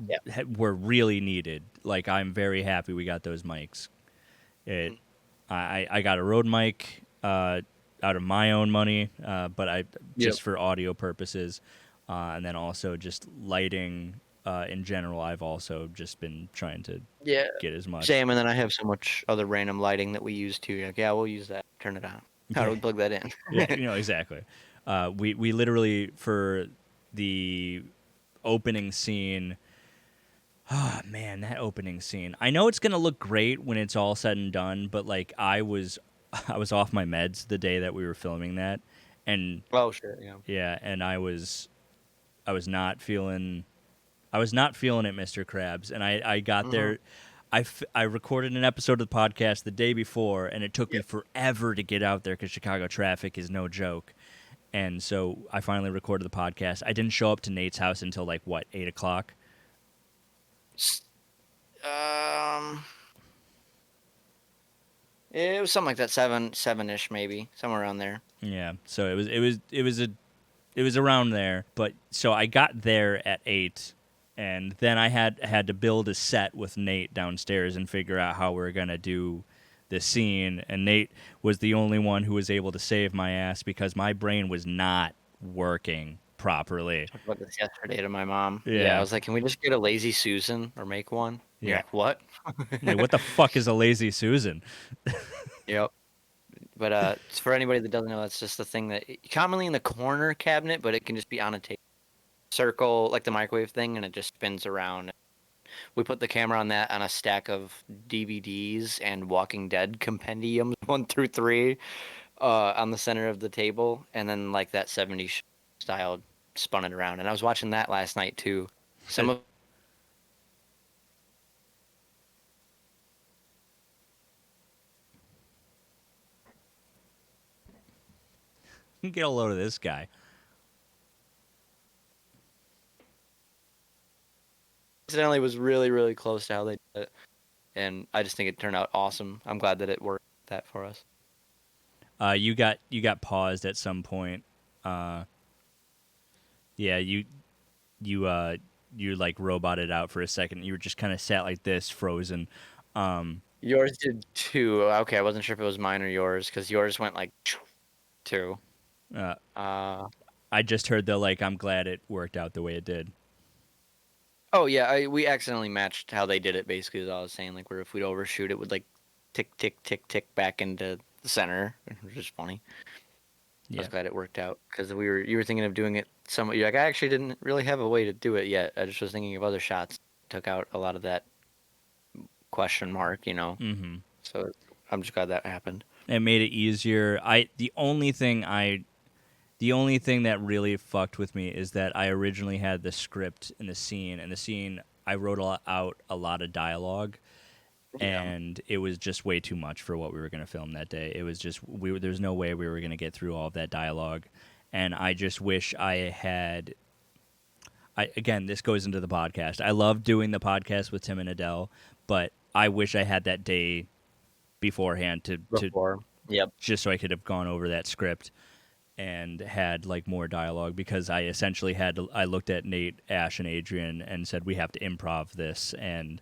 Yeah. were really needed. Like I'm very happy we got those mics. It I got a Rode mic out of my own money, but I Yep. just for audio purposes, and then also just lighting in general. I've also just been trying to Yeah. get as much. Same. And then I have so much other random lighting that we use too. Like, yeah, we'll use that. Turn it on. How do Yeah, we plug that in? yeah, exactly. We literally for the opening scene. Oh man, that opening scene. I know it's gonna look great when it's all said and done, but like I was off my meds the day that we were filming that, and Oh shit. Yeah. yeah, and I was not feeling I was not feeling it, Mr. Krabs, and I got Mm-hmm. there. I recorded an episode of the podcast the day before, and it took me Yep. forever to get out there because Chicago traffic is no joke. And so I finally recorded the podcast. I didn't show up to Nate's house until like what 8 o'clock. Um, it was something like that, seven ish maybe, somewhere around there. Yeah, so it was around there. But so I got there at 8, and then I had to build a set with Nate downstairs and figure out how we are gonna do the scene. And Nate was the only one who was able to save my ass because my brain was not working properly. Talked about this yesterday to my mom. Yeah, I Yeah, was like, can we just get a lazy Susan or make one? And you're yeah. like, what? Like, what the fuck is a lazy Susan? Yep. But it's for anybody that doesn't know, that's just the thing that commonly in the corner cabinet, but it can just be on a table, circle like the microwave thing, and it just spins around. We put the camera on that on a stack of DVDs and Walking Dead compendiums 1 through 3 on the center of the table, and then like that 70s style spun it around. And I was watching that last night too. Some of Get a load of this guy. incidentally was really really close to how they did it, and I just think it turned out awesome. I'm glad that it worked that for us. You got paused at some point. Uh, yeah, you like roboted out for a second. You were just kind of sat like this, frozen. Um, Yours did too. Okay, I wasn't sure if it was mine or yours because yours went like too. uh, Uh, I just heard the like. I'm glad it worked out the way it did. oh yeah, we accidentally matched how they did it. Basically, as I was saying, like where if we'd overshoot, it would like tick tick tick tick back into the center, which is funny. I was Yeah, glad it worked out because you were thinking of doing it some. You're like, I actually didn't really have a way to do it yet. I just was thinking of other shots. Took out a lot of that question mark. mm-hmm. So I'm just glad that happened. It made it easier. The only thing that really fucked with me is that I originally had the script and the scene I wrote out a lot of dialogue, Yeah. and it was just way too much for what we were going to film that day. It was just there's no way we were going to get through all of that dialogue, and I just wish I had. Again, this goes into the podcast. I love doing the podcast with Tim and Adele, but I wish I had that day beforehand to Before. Yep. just so I could have gone over that script and had like more dialogue, because I essentially I looked at Nate, Ash, and Adrian and said we have to improv this, and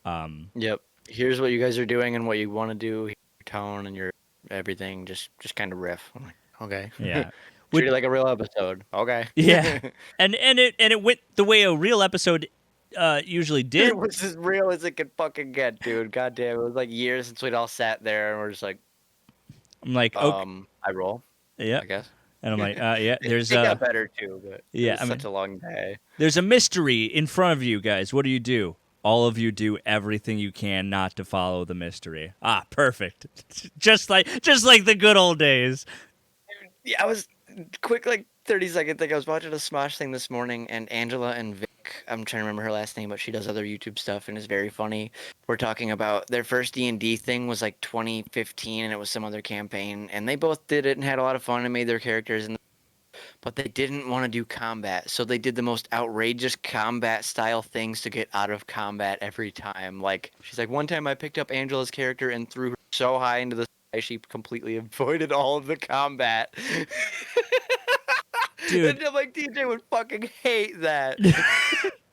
Yep. Here's what you guys are doing and what you want to do. Your tone and your everything. Just kind of riff. I'm like, okay. yeah. Treat Would it like a real episode. Okay. Yeah, and it went the way a real episode usually did. It was as real as it could fucking get, dude. God damn, it was like years since we'd all sat there and we're just like, I'm like, okay, I roll, yeah, I guess. and I'm like, yeah, there's It got better too, but it yeah, was such a long day. there's a mystery in front of you guys. What do? All of you do everything you can not to follow the mystery. Ah, perfect. just like the good old days. Yeah, I was quick, like 30-second thing. I was watching a Smosh thing this morning, and Angela and Vic, I'm trying to remember her last name, but she does other YouTube stuff and is very funny. We're talking about their first D&D thing was like 2015, and it was some other campaign, and they both did it and had a lot of fun and made their characters, but they didn't want to do combat, so they did the most outrageous combat style things to get out of combat every time. Like, she's like, one time I picked up Angela's character and threw her so high into the sky she completely avoided all of the combat. Dude. And I'm like, DJ would fucking hate that. It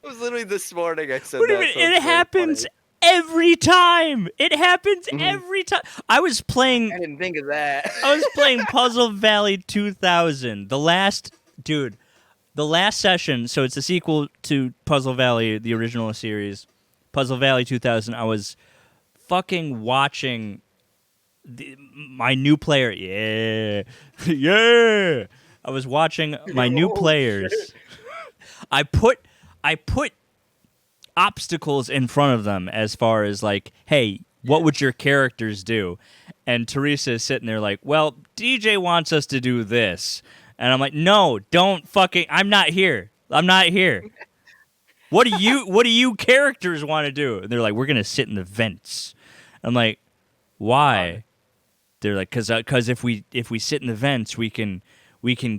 was literally this morning I said What do you that. mean? So It it's very happens funny. every time. It happens every time. I was playing I didn't think of that. I was playing Puzzle Valley 2000. The last session, so it's a sequel to Puzzle Valley, the original series. Puzzle Valley 2000, I was fucking watching my new player. Yeah. Yeah. I was watching my new Oh, players. shit. I put obstacles in front of them as far as like, hey, what would your characters do? And Teresa is sitting there like, well, DJ wants us to do this. And I'm like, no, don't fucking, I'm not here. What do you characters want to do? And they're like, we're going to sit in the vents. I'm like, why? They're like, cause if we sit in the vents, we can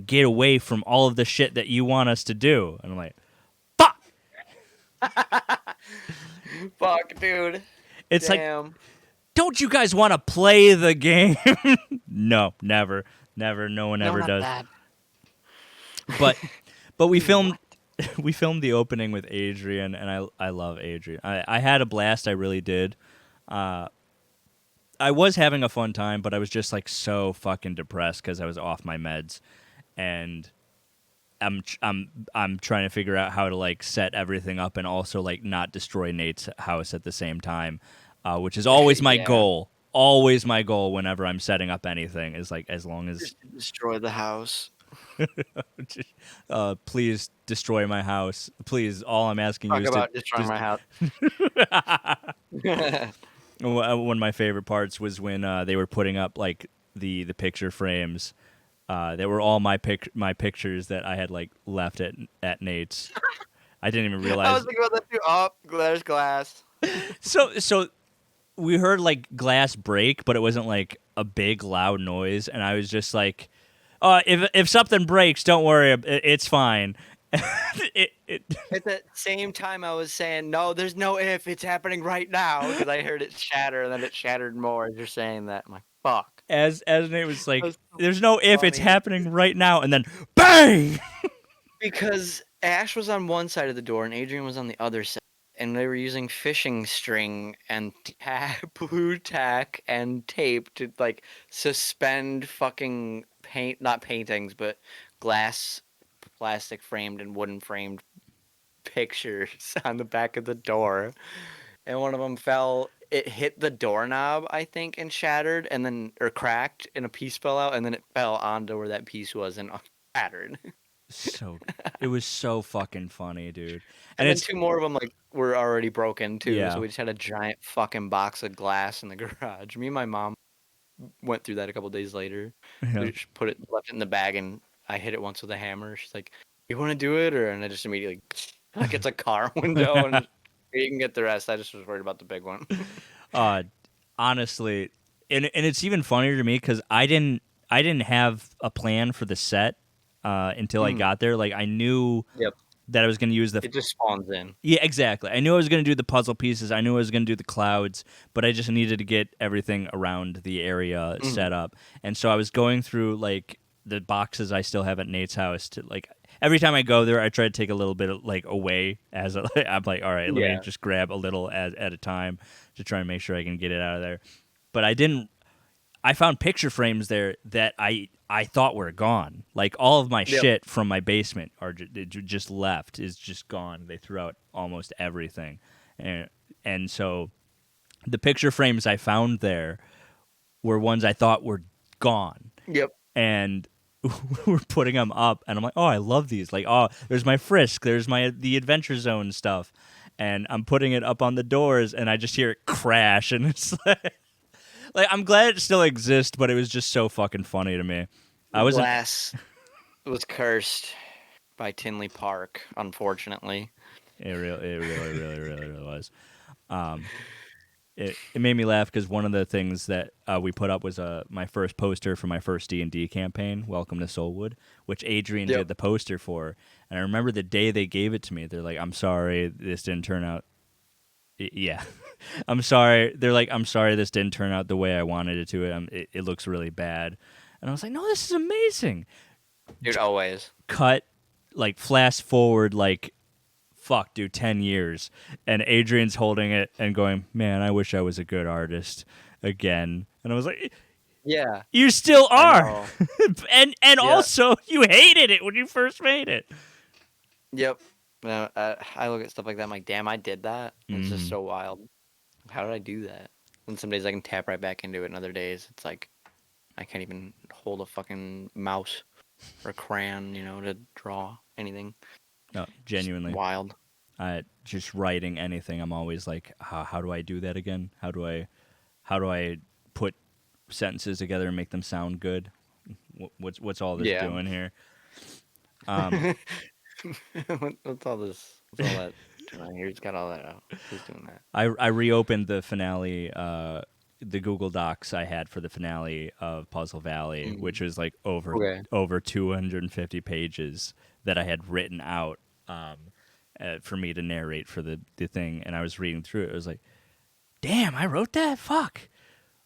get away from all of the shit that you want us to do. And I'm like, fuck. Fuck, dude. It's Damn. like, don't you guys want to play the game? No, never. No one ever not does. that. But we filmed the opening with Adrian, and I love Adrian. I had a blast. I really did. I was having a fun time, but I was just like so fucking depressed because I was off my meds, and I'm trying to figure out how to like set everything up and also like not destroy Nate's house at the same time, which is always my Yeah. goal. Always my goal whenever I'm setting up anything is like, as long as Just destroy the house. please destroy my house. Please, all I'm asking Talk you is about to destroying my house. One of my favorite parts was when they were putting up like the picture frames. They were all my pictures that I had like left at Nate's. I didn't even realize. I was thinking about that too. Oh, there's glass. So we heard like glass break, but it wasn't like a big loud noise, and I was just like, if something breaks, don't worry, it's fine. At the same time, I was saying, no, there's no if. It's happening right now because I heard it shatter, and then it shattered more as you're saying that. I'm like, fuck. As Nate was like, That was so there's no if, it's funny. happening right now, and then bang. Because Ash was on one side of the door and Adrian was on the other side, and they were using fishing string and blue tack and tape to like suspend fucking not paintings, but glass, plastic framed and wooden framed pictures on the back of the door. And one of them fell. It hit the doorknob, I think, and shattered, and then or cracked, and a piece fell out, and then it fell onto where that piece was and shattered. So it was so fucking funny, dude. And then it's two more of them like were already broken too, Yeah. so we just had a giant fucking box of glass in the garage. Me and my mom went through that a couple days later. Yeah. We just left it in the bag, and I hit it once with a hammer. She's like, "You want to do it?" And I just immediately like it's a car window, and you can get the rest. I just was worried about the big one. Honestly, and it's even funnier to me because I didn't have a plan for the set. until I got there. Like I knew Yep. that I was going to use the It just spawns in. yeah, exactly. I knew I was going to do the puzzle pieces. I knew I was going to do the clouds, but I just needed to get everything around the area set up. And so I was going through like the boxes I still have at Nate's house to like every time I go there, I try to take a little bit of, like away as I'm like, all right, let me Yeah. just grab a little at a time to try and make sure I can get it out of there. But I didn't. I found picture frames there that I thought were gone. Like all of my Yep. shit from my basement just left is just gone. They threw out almost everything, and so the picture frames I found there were ones I thought were gone, Yep. and we're putting them up, and I'm like, oh, I love these. Like, oh, there's my Frisk, there's the Adventure Zone stuff, and I'm putting it up on the doors, and I just hear it crash, and it's like I'm glad it still exists, but it was just so fucking funny to me. I wasn't. Glass was cursed by Tinley Park, unfortunately. It really was. It made me laugh because one of the things that we put up was my first poster for my first D&D campaign, Welcome to Soulwood, which Adrian did the poster for. And I remember the day they gave it to me, they're like, "I'm sorry, this didn't turn out." Yeah, I'm sorry. They're like, "I'm sorry, this didn't turn out the way I wanted it to. It looks really bad." And I was like, "No, this is amazing." Dude, always. Cut, like flash forward, like fuck, dude, 10 years, and Adrian's holding it and going, "Man, I wish I was a good artist again." And I was like, Yeah. "You still I are," know. and Yeah. also you hated it when you first made it. Yep. No, I look at stuff like that. I'm like, damn, I did that. It's just so wild. How did I do that? And some days I can tap right back into it, and other days it's like I can't even hold a fucking mouse or a crayon, to draw anything. No, genuinely, Just wild. Just writing anything, I'm always like, how do I do that again? How do I put sentences together and make them sound good? What's all this doing here? What's all this? What's all that doing here? He's got all that out. Who's doing that? I reopened the finale, the Google Docs I had for the finale of Puzzle Valley, which was like over 250 pages that I had written out for me to narrate for the thing, and I was reading through it. I was like, "Damn, I wrote that? Fuck!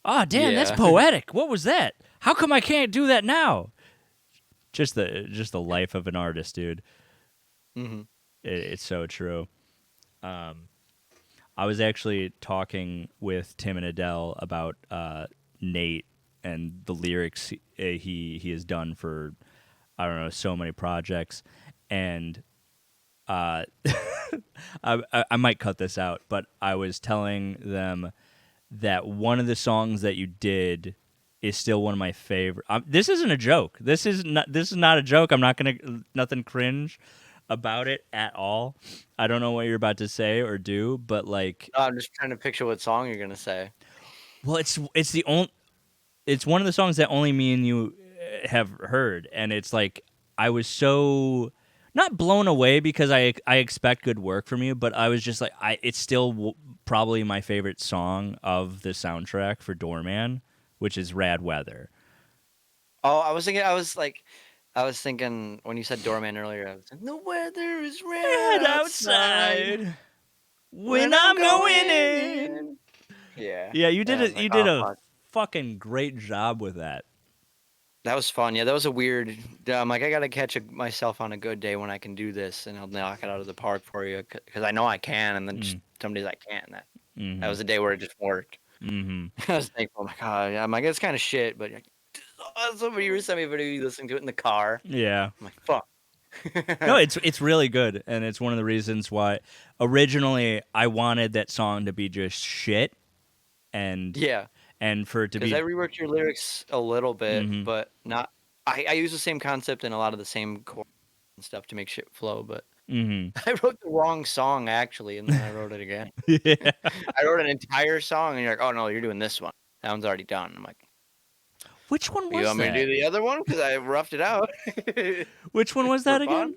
Oh, damn, that's poetic. What was that? How come I can't do that now?" Just the life of an artist, dude. Mm-hmm. It's so true. I was actually talking with Tim and Adele about Nate and the lyrics he has done for, I don't know, so many projects, and I might cut this out, but I was telling them that one of the songs that you did is still one of my favorite. This isn't a joke. This is not a joke. I'm not gonna nothing cringe about it at all. I don't know what you're about to say or do, but like, I'm just trying to picture what song you're gonna say. well, it's the only. It's one of the songs that only me and you have heard, and it's like I was so not blown away because I expect good work from you, but I was just like it's still probably my favorite song of the soundtrack for Doorman, which is Rad Weather. Oh, I was thinking when you said Doorman earlier, I was like, the weather is red outside when I'm going in. Yeah. Yeah, you did I was it. like, You did a fuck. fucking great job with that. That was fun. Yeah, that was a weird. I'm like, I gotta catch myself on a good day when I can do this, and I'll knock it out of the park for you because I know I can, and then just some days I can't. And that was a day where it just worked. I was thankful. I'm like, oh, yeah. I'm like, it's kind of shit, but somebody sent me a video, you listening to it in the car. Yeah. I'm like, fuck. No, it's really good, and it's one of the reasons why originally I wanted that song to be just shit, and Yeah. and for it to be. Because I reworked your lyrics a little bit, but not. I use the same concept and a lot of the same chords and stuff to make shit flow, but I wrote the wrong song actually, and then I wrote it again. Yeah. I wrote an entire song, and you're like, "Oh no, you're doing this one. That one's already done." I'm like, Which one was "You want me that? to do the other one? Because I roughed it out." Which one was that again?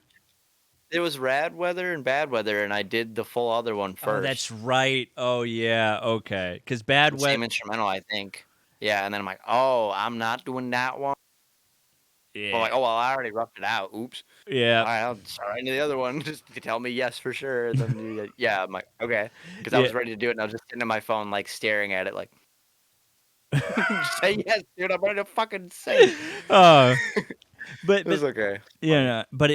It was Rad Weather and Bad Weather, and I did the full other one first. Oh, that's right. Oh yeah, okay. Because Bad Weather. Same instrumental, I think. Yeah, and then I'm like, "Oh, I'm not doing that one." I'm Yeah. like, oh well, I already roughed it out. Oops. Yeah. All right, I'll start writing the other one. Just to tell me yes for sure. And then yeah, I'm like, okay, because I Yeah. was ready to do it, and I was just sitting on my phone, like staring at it, like, say yes, dude. I'm ready to fucking sing. uh, but It was okay. yeah, Funny. no, but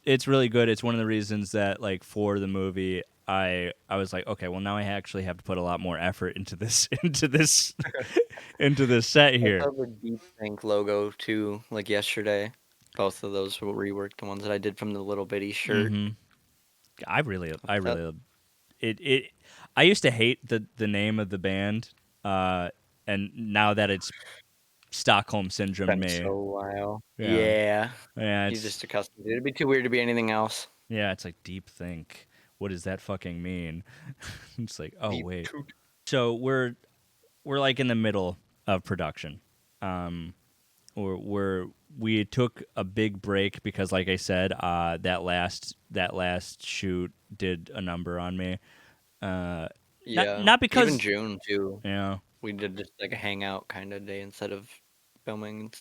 it's really good. It's one of the reasons that like for the movie, I was like, okay, well now I actually have to put a lot more effort into this into this set I here. saw the Deep Think logo too, like yesterday. Both of those were reworked, the ones that I did from the little bitty shirt. Hmm. I That really it. I used to hate the name of the band, uh, and now that it's Stockholm Syndrome been me, so a while. yeah, Yeah, yeah, you're just accustomed to it. It'd be too weird to be anything else. it's like deep think. What does that fucking mean? It's like, oh Deep wait. toot. So we're like in the middle of production. Um, we took a big break because, like I said, that last shoot did a number on me. Uh, Yeah, not even because June too. you know. We did just like a hangout kind of day instead of filming.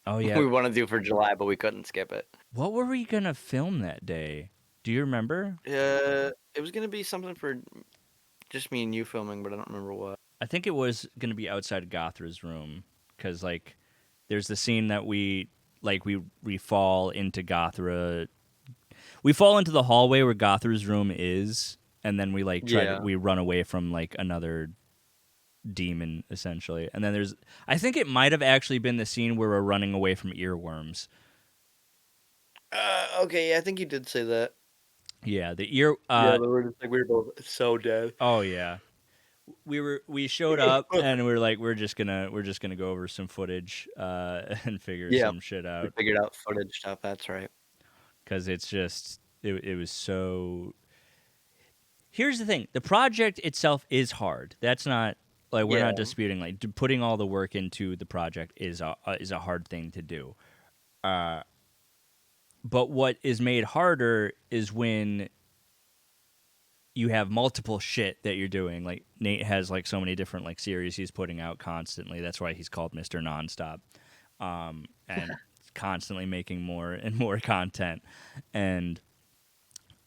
Oh yeah, We wanted to do for July, but we couldn't skip it. what were we gonna film that day? Do you remember? It was gonna be something for just me and you filming, but I don't remember what. I think it was gonna be outside Gothra's room because like there's the scene that we fall into Gothra. We fall into the hallway where Gothra's room is, and then we like Yeah. we run away from like another demon essentially. And then there's I think it might have actually been the scene where we're running away from earworms. Okay, yeah, I think you did say that. Yeah, the ear. Yeah, but we're just like we were both so dead. Oh yeah, we showed up and we are like we're just gonna go over some footage and figure Yeah, some shit we out figured out footage stuff. That's right. because it's just it was so. Here's the thing: the project itself is hard. That's not like we're not Yeah, disputing. Like putting all the work into the project is a hard thing to do. Uh, but what is made harder is when you have multiple shit that you're doing. Like Nate has like so many different like series he's putting out constantly. That's why he's called Mr. Nonstop. And constantly making more and more content. And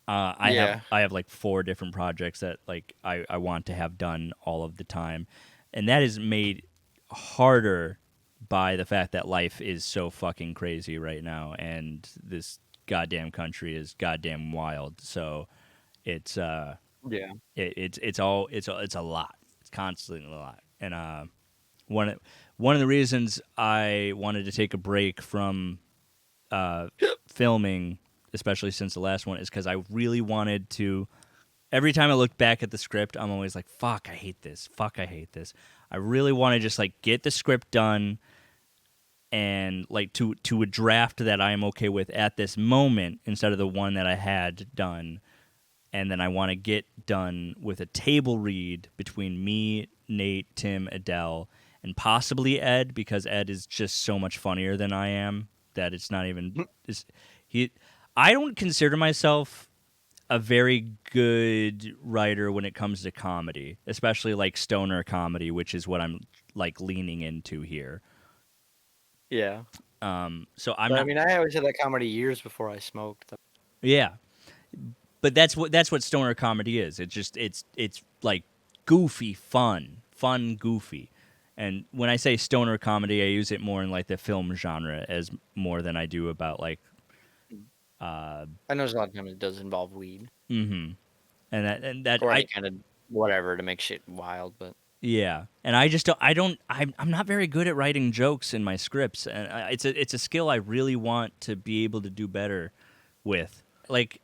yeah, I have like four different projects that like I want to have done all of the time. And that is made harder by the fact that life is so fucking crazy right now and this goddamn country is goddamn wild. So it's yeah. it's a lot. It's constantly a lot. And one one of the reasons I wanted to take a break from filming, especially since the last one, is because I really wanted to. Every time I look back at the script, I'm always like, "Fuck, I hate this. Fuck, I hate this." I really want to just like get the script done and like to a draft that I am okay with at this moment instead of the one that I had done. And then I want to get done with a table read between me, Nate, Tim, Adele, and possibly Ed because Ed is just so much funnier than I am that it's not even he. I don't consider myself a very good writer when it comes to comedy, especially like stoner comedy, which is what I'm like leaning into here. Yeah. So I'm But I not. mean, I always had that comedy years before I smoked. Yeah, but that's what stoner comedy is. It's just it's like goofy fun goofy. And when I say stoner comedy, I use it more in like the film genre as more than I do about like I know there's a lot of times it does involve weed and that or I any kind of whatever to make shit wild, but yeah. And I just don't I'm not very good at writing jokes in my scripts and it's a skill I really want to be able to do better with. Like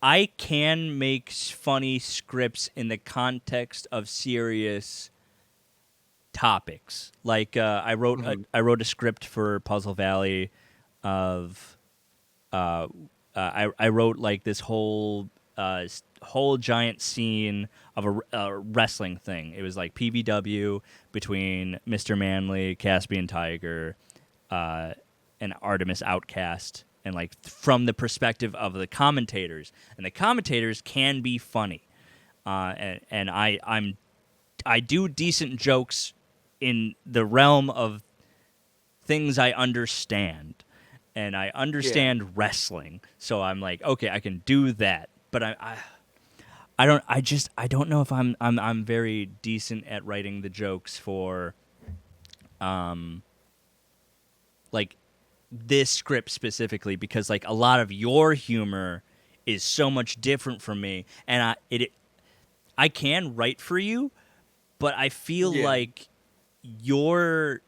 I can make funny scripts in the context of serious topics. Like Mhm. I wrote a script for Puzzle Valley of I wrote like this whole giant scene of a wrestling thing. It was like PVW between Mr. Manley, Caspian Tiger, and Artemis Outcast, and like from the perspective of the commentators, and the commentators can be funny, and I do decent jokes in the realm of things I understand, and I Yeah. understand wrestling. So I'm like, okay, I can do that. But I don't. I don't know if I'm very decent at writing the jokes for like this script specifically, because like a lot of your humor is so much different from me, and I can write for you, but I feel Yeah. like your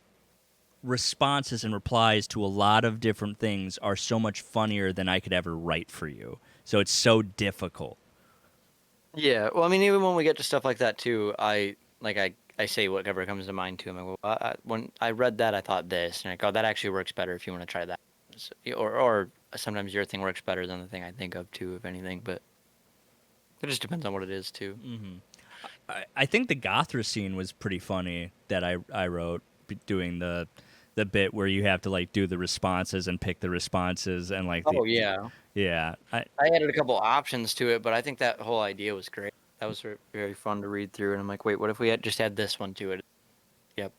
responses and replies to a lot of different things are so much funnier than I could ever write for you. So it's so difficult. Yeah. Well, I mean, even when we get to stuff like that too, I say whatever comes to mind too. I'm like, well, when I read that, I thought this, and I go, that actually works better if you want to try that. Or sometimes your thing works better than the thing I think of too, if anything. But it just depends on what it is too. I think the Gothra scene was pretty funny that I wrote doing the bit where you have to like do the responses and pick the responses and like Oh yeah. yeah I added a couple options to it, but I think that whole idea was great. That was very fun to read through, and I'm like, wait, what if we had just add this one to it? Yep.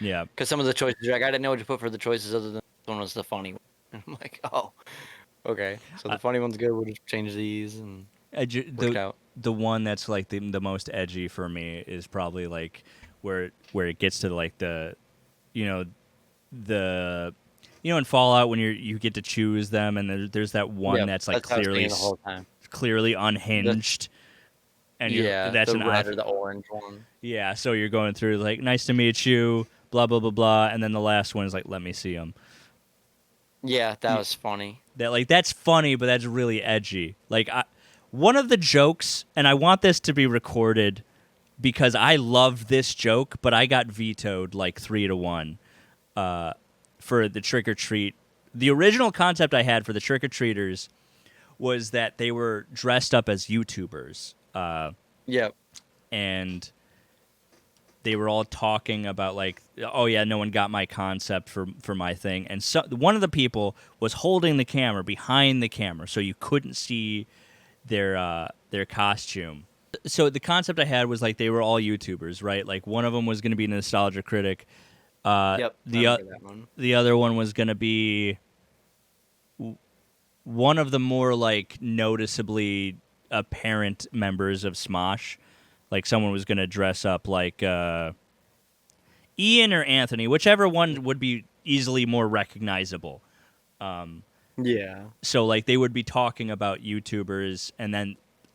yeah Because some of the choices, like, I didn't know what to put for the choices other than this one was the funny one. And I'm like, oh, okay. So I, the funny one's good. We'll just change these, and worked the out. one that's like the most edgy for me is probably like where it gets to like you know the in Fallout when you get to choose them, and there's that one Yep, that's like that's what I was thinking the whole time. clearly The unhinged, and Yeah, that's the an red off. or the orange one. Yeah, so you're going through like nice to meet you, blah blah blah blah, and then the last one is like let me see them. Yeah, that was funny. That like that's funny, but that's really edgy. Like one of the jokes, and I want this to be recorded because I love this joke, but I got vetoed like 3-1 for the trick or treat. The original concept I had for the trick or treaters was that they were dressed up as YouTubers, Yep. and they were all talking about like, oh yeah, no one got my concept for my thing, and so one of the people was holding the camera behind the camera, so you couldn't see their costume. So the concept I had was like they were all YouTubers, right? Like one of them was going to be a nostalgia critic. Yep, I The remember that one. the other one was going to be one of the more like noticeably apparent members of Smosh. Like someone was going to dress up like Ian or Anthony, whichever one would be easily more recognizable. Yeah. So like they would be talking about YouTubers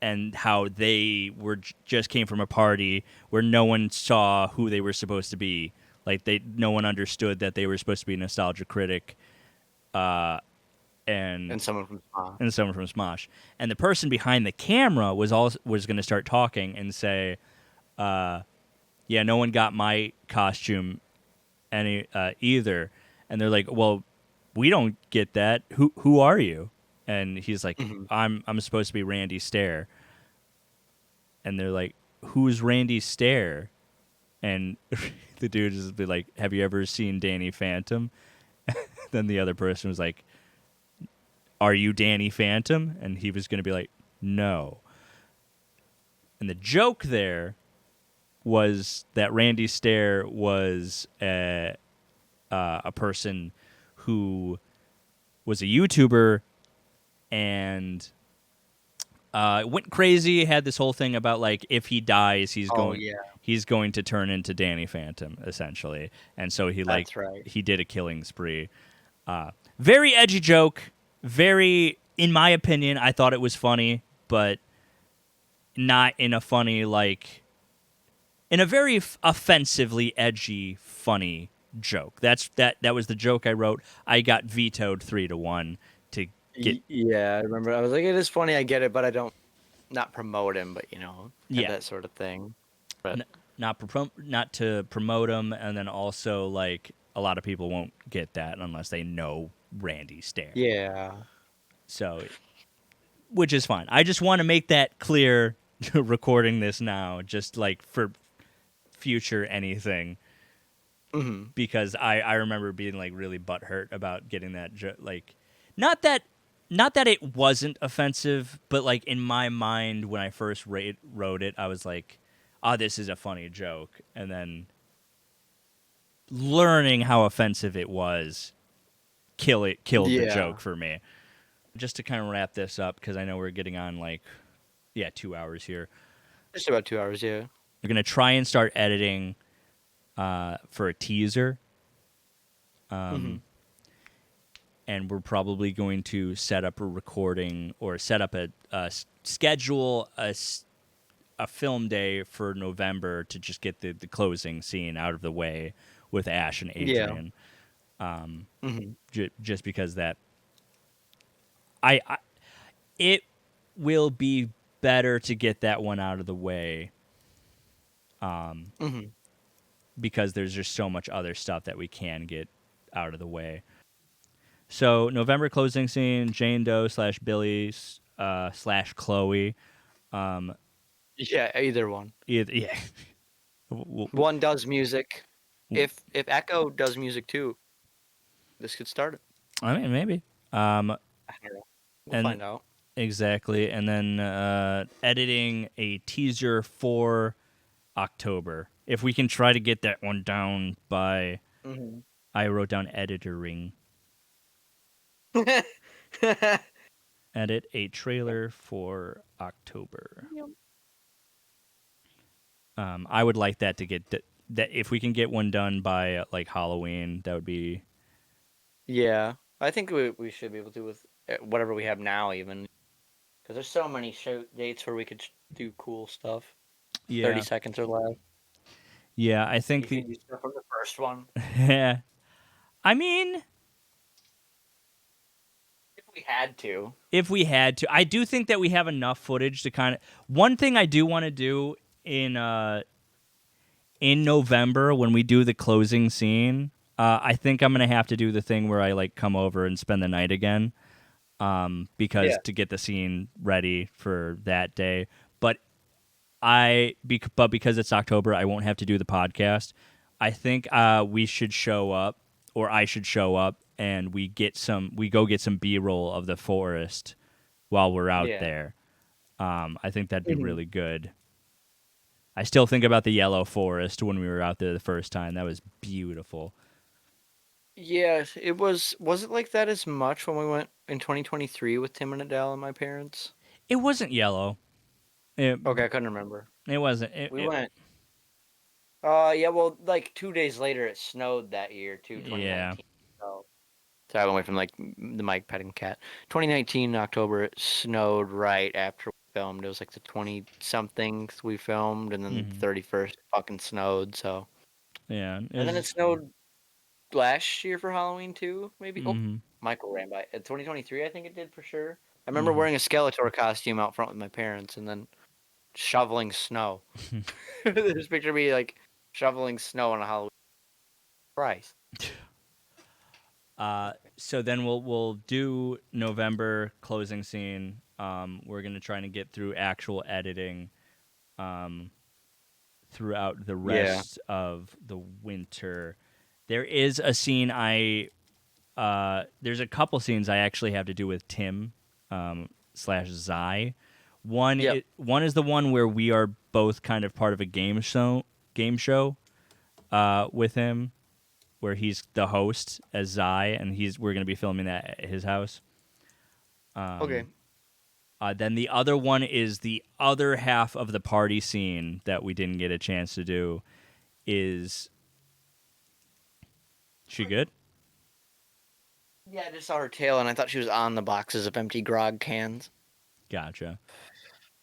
and how they were just came from a party where no one saw who they were supposed to be. Like no one understood that they were supposed to be a nostalgia critic, and And someone from Spa. and someone from Smosh. And the person behind the camera was going to start talking and say, "Yeah, no one got my costume either." And they're like, "Well, we don't get that. Who are you?" And he's like, Mhm. I'm supposed to be Randy Stair." And they're like, "Who's Randy Stair?" And the dude just be like, "Have you ever seen Danny Phantom?" Then the other person was like, "Are you Danny Phantom?" And he was going to be like, "No." And the joke there was that Randy Stair was a person who was a YouTuber and went crazy. Had this whole thing about like if he dies, Oh yeah, he's going to turn into Danny Phantom essentially, and so that's right. he did a killing spree. Very edgy joke. Very, in my opinion, I thought it was funny, but not in a funny like in a very offensively edgy funny joke. That was the joke I wrote. I got vetoed 3-1 to get Yeah, I remember. I was like, it is funny. I get it, but I don't not promote him, but have yeah that sort of thing. But n- not to promote him, and then also like a lot of people won't get that unless they know Randy Stair. yeah. So, which is fine. I just want to make that clear recording this now, just like for future anything, Hmm. because I remember being like really butthurt about getting that like not that not that it wasn't offensive, but like in my mind when I first wrote it, I was like, "Oh, this is a funny joke," and then learning how offensive it was killed the Yeah. joke for me. Just to kind of wrap this up, because I know we're getting on 2 hours here. Just about 2 hours, yeah. We're gonna try and start editing for a teaser, Mm-hmm. and we're probably going to set up a recording or set up schedule a film day for November to just get the closing scene out of the way with Ash and Yeah. Adrian. Mm-hmm. Just because that I it will be better to get that one out of the way Mm-hmm. because there's just so much other stuff that we can get out of the way. So November closing scene: Jane Doe / Billy / Chloe. Yeah, either one. Yeah. One does music. If Echo does music too, this could start it. I mean, maybe. Um, I don't know. We'll and find out. exactly, and then editing a teaser for October. If we can try to get that one down by, Mm-hmm. I wrote down editoring. Edit a trailer for October. I would like that to get that if we can get one done by Halloween, that would be. Yeah, I think we should be able to with whatever we have now, even because there's so many show dates where we could do cool stuff. 30 Yeah, seconds or less. yeah. I think You the can use stuff from the first one yeah. I mean, if we had to. if we had to, I do think that we have enough footage to kind of. One thing I do want to do in November when we do the closing scene. I think I'm gonna have to do the thing where I come over and spend the night again, because Yeah. to get the scene ready for that day. But because it's October, I won't have to do the podcast. I think we should show up, or I should show up, and we go get some B-roll of the forest while we're out Yeah. there. I think that'd be Mhm. really good. I still think about the yellow forest when we were out there the first time. That was beautiful. Yeah, it was. Was it like that as much when we went in 2023 with Tim and Adele and my parents? It wasn't yellow. It Okay, I couldn't remember. it wasn't. We went. Yeah. Well, like 2 days later, it snowed that year too, Yeah. 2019. So I went away from the mic petting cat. 2019 October, it snowed right after we filmed. It was like the 20 somethings we filmed, and then Hmm. 31st fucking snowed. So, Yeah. It and then it was. snowed last year for Halloween too. Maybe. Oh, Hmm. Michael ran by. 2023, I think it did for sure. I remember Hmm. wearing a Skeletor costume out front with my parents, and then shoveling snow. There's a picture of me shoveling snow on a Halloween. Christ. So then we'll do November closing scene. We're gonna try to get through actual editing throughout the Yeah. rest of the winter. There is a scene there's a couple scenes I actually have to do with Tim / Zai. Yep. One is the one where we are both kind of part of a game show with him, where he's the host as Zai, and we're going to be filming that at his house. Okay. Then the other one is the other half of the party scene that we didn't get a chance to do. Is she good? Yeah, I just saw her tail, and I thought she was on the boxes of empty grog cans. Gotcha.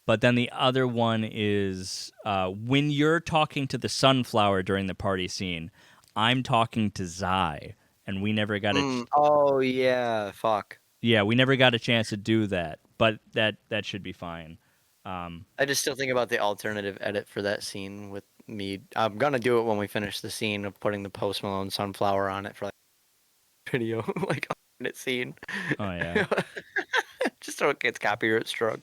But then the other one is when you're talking to the sunflower during the party scene, I'm talking to Zai, and we never got Oh yeah, fuck. we never got a chance to do that. But that should be fine. I just still think about the alternative edit for that scene with me. I'm gonna do it when we finish the scene of putting the Post Malone sunflower on it for video, alternate scene. Oh yeah. Just so it gets copyright struck.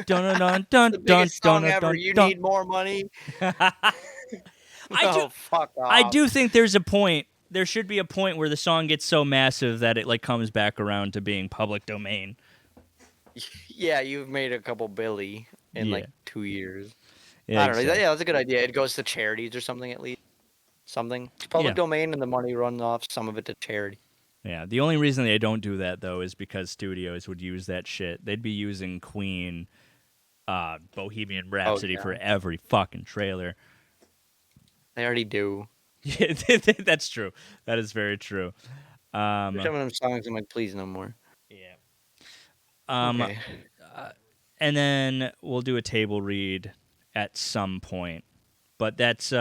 Dun dun It's dun the dun biggest dun song dun ever. dun You dun. need more money. I do Oh, fuck I off. do think there's a point. There should be a point where the song gets so massive that it comes back around to being public domain. Yeah, you've made a couple Billy in Yeah. 2 years. Yeah, I don't know. exactly. Yeah, that's a good idea. It goes to charities or something at least. something. It's public Yeah. domain, and the money runs off some of it to charity. Yeah. The only reason they don't do that though is because studios would use that shit. They'd be using Queen, Bohemian Oh Rhapsody for yeah, every fucking trailer. they already do. Yeah, that's true. That is very true. There's some of them songs I'm like, please no more. Yeah. Okay. And then we'll do a table read at some point. But that's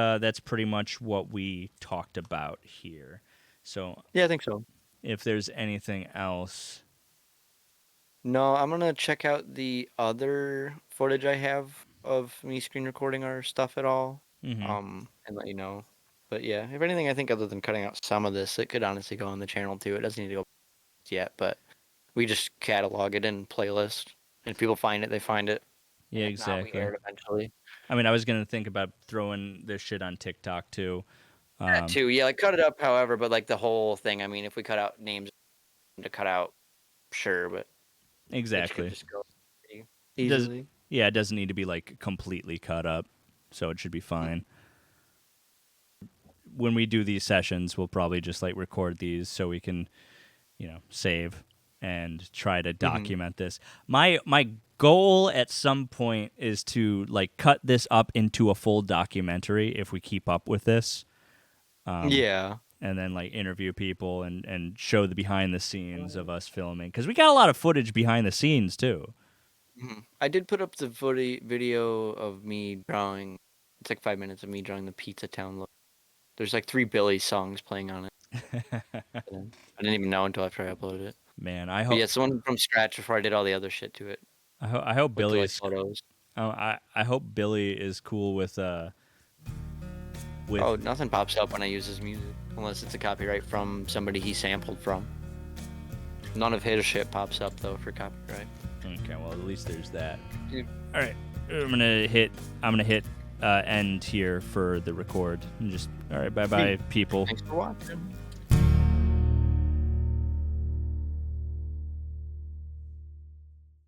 pretty much what we talked about here. So Yeah, I think so. if there's anything else, No, I'm gonna check out the other footage I have of me screen recording our stuff at all, mhm. and let you know. But yeah, if anything, I think other than cutting out some of this, it could honestly go on the channel too. It doesn't need to go yet, but we just catalog it in playlist, and if people find it, they find it, and Yeah, if not, we exactly. air it eventually. I mean, I was gonna think about throwing this shit on TikTok too. That too, yeah, like cut it up, however, but like the whole thing. I mean, if we cut out names to cut out, sure, but it should Exactly. just go pretty It does. easily. Yeah, it doesn't need to be like completely cut up, so it should be fine. When we do these sessions, we'll probably just like record these so we can, save and try to Mm-hmm. document this. My goal at some point is to like cut this up into a full documentary if we keep up with this, Yeah. and then like interview people and show the behind the scenes of us filming because we got a lot of footage behind the scenes too. I did put up the video of me drawing. It's like 5 minutes of me drawing the Pizza Town look. There's like 3 Billy songs playing on it. I didn't even know until after I uploaded it. Man, But yeah, it's the one from scratch before I did all the other shit to it I hope with the like Billy's photos. I hope Billy is cool with Oh, nothing pops up when I use his music unless it's a copyright from somebody he sampled from. None of his shit pops up though for copyright. Okay, well at least there's that. Dude. All right, I'm gonna hit end here for the record. And just all right, bye bye people. Thanks for watching.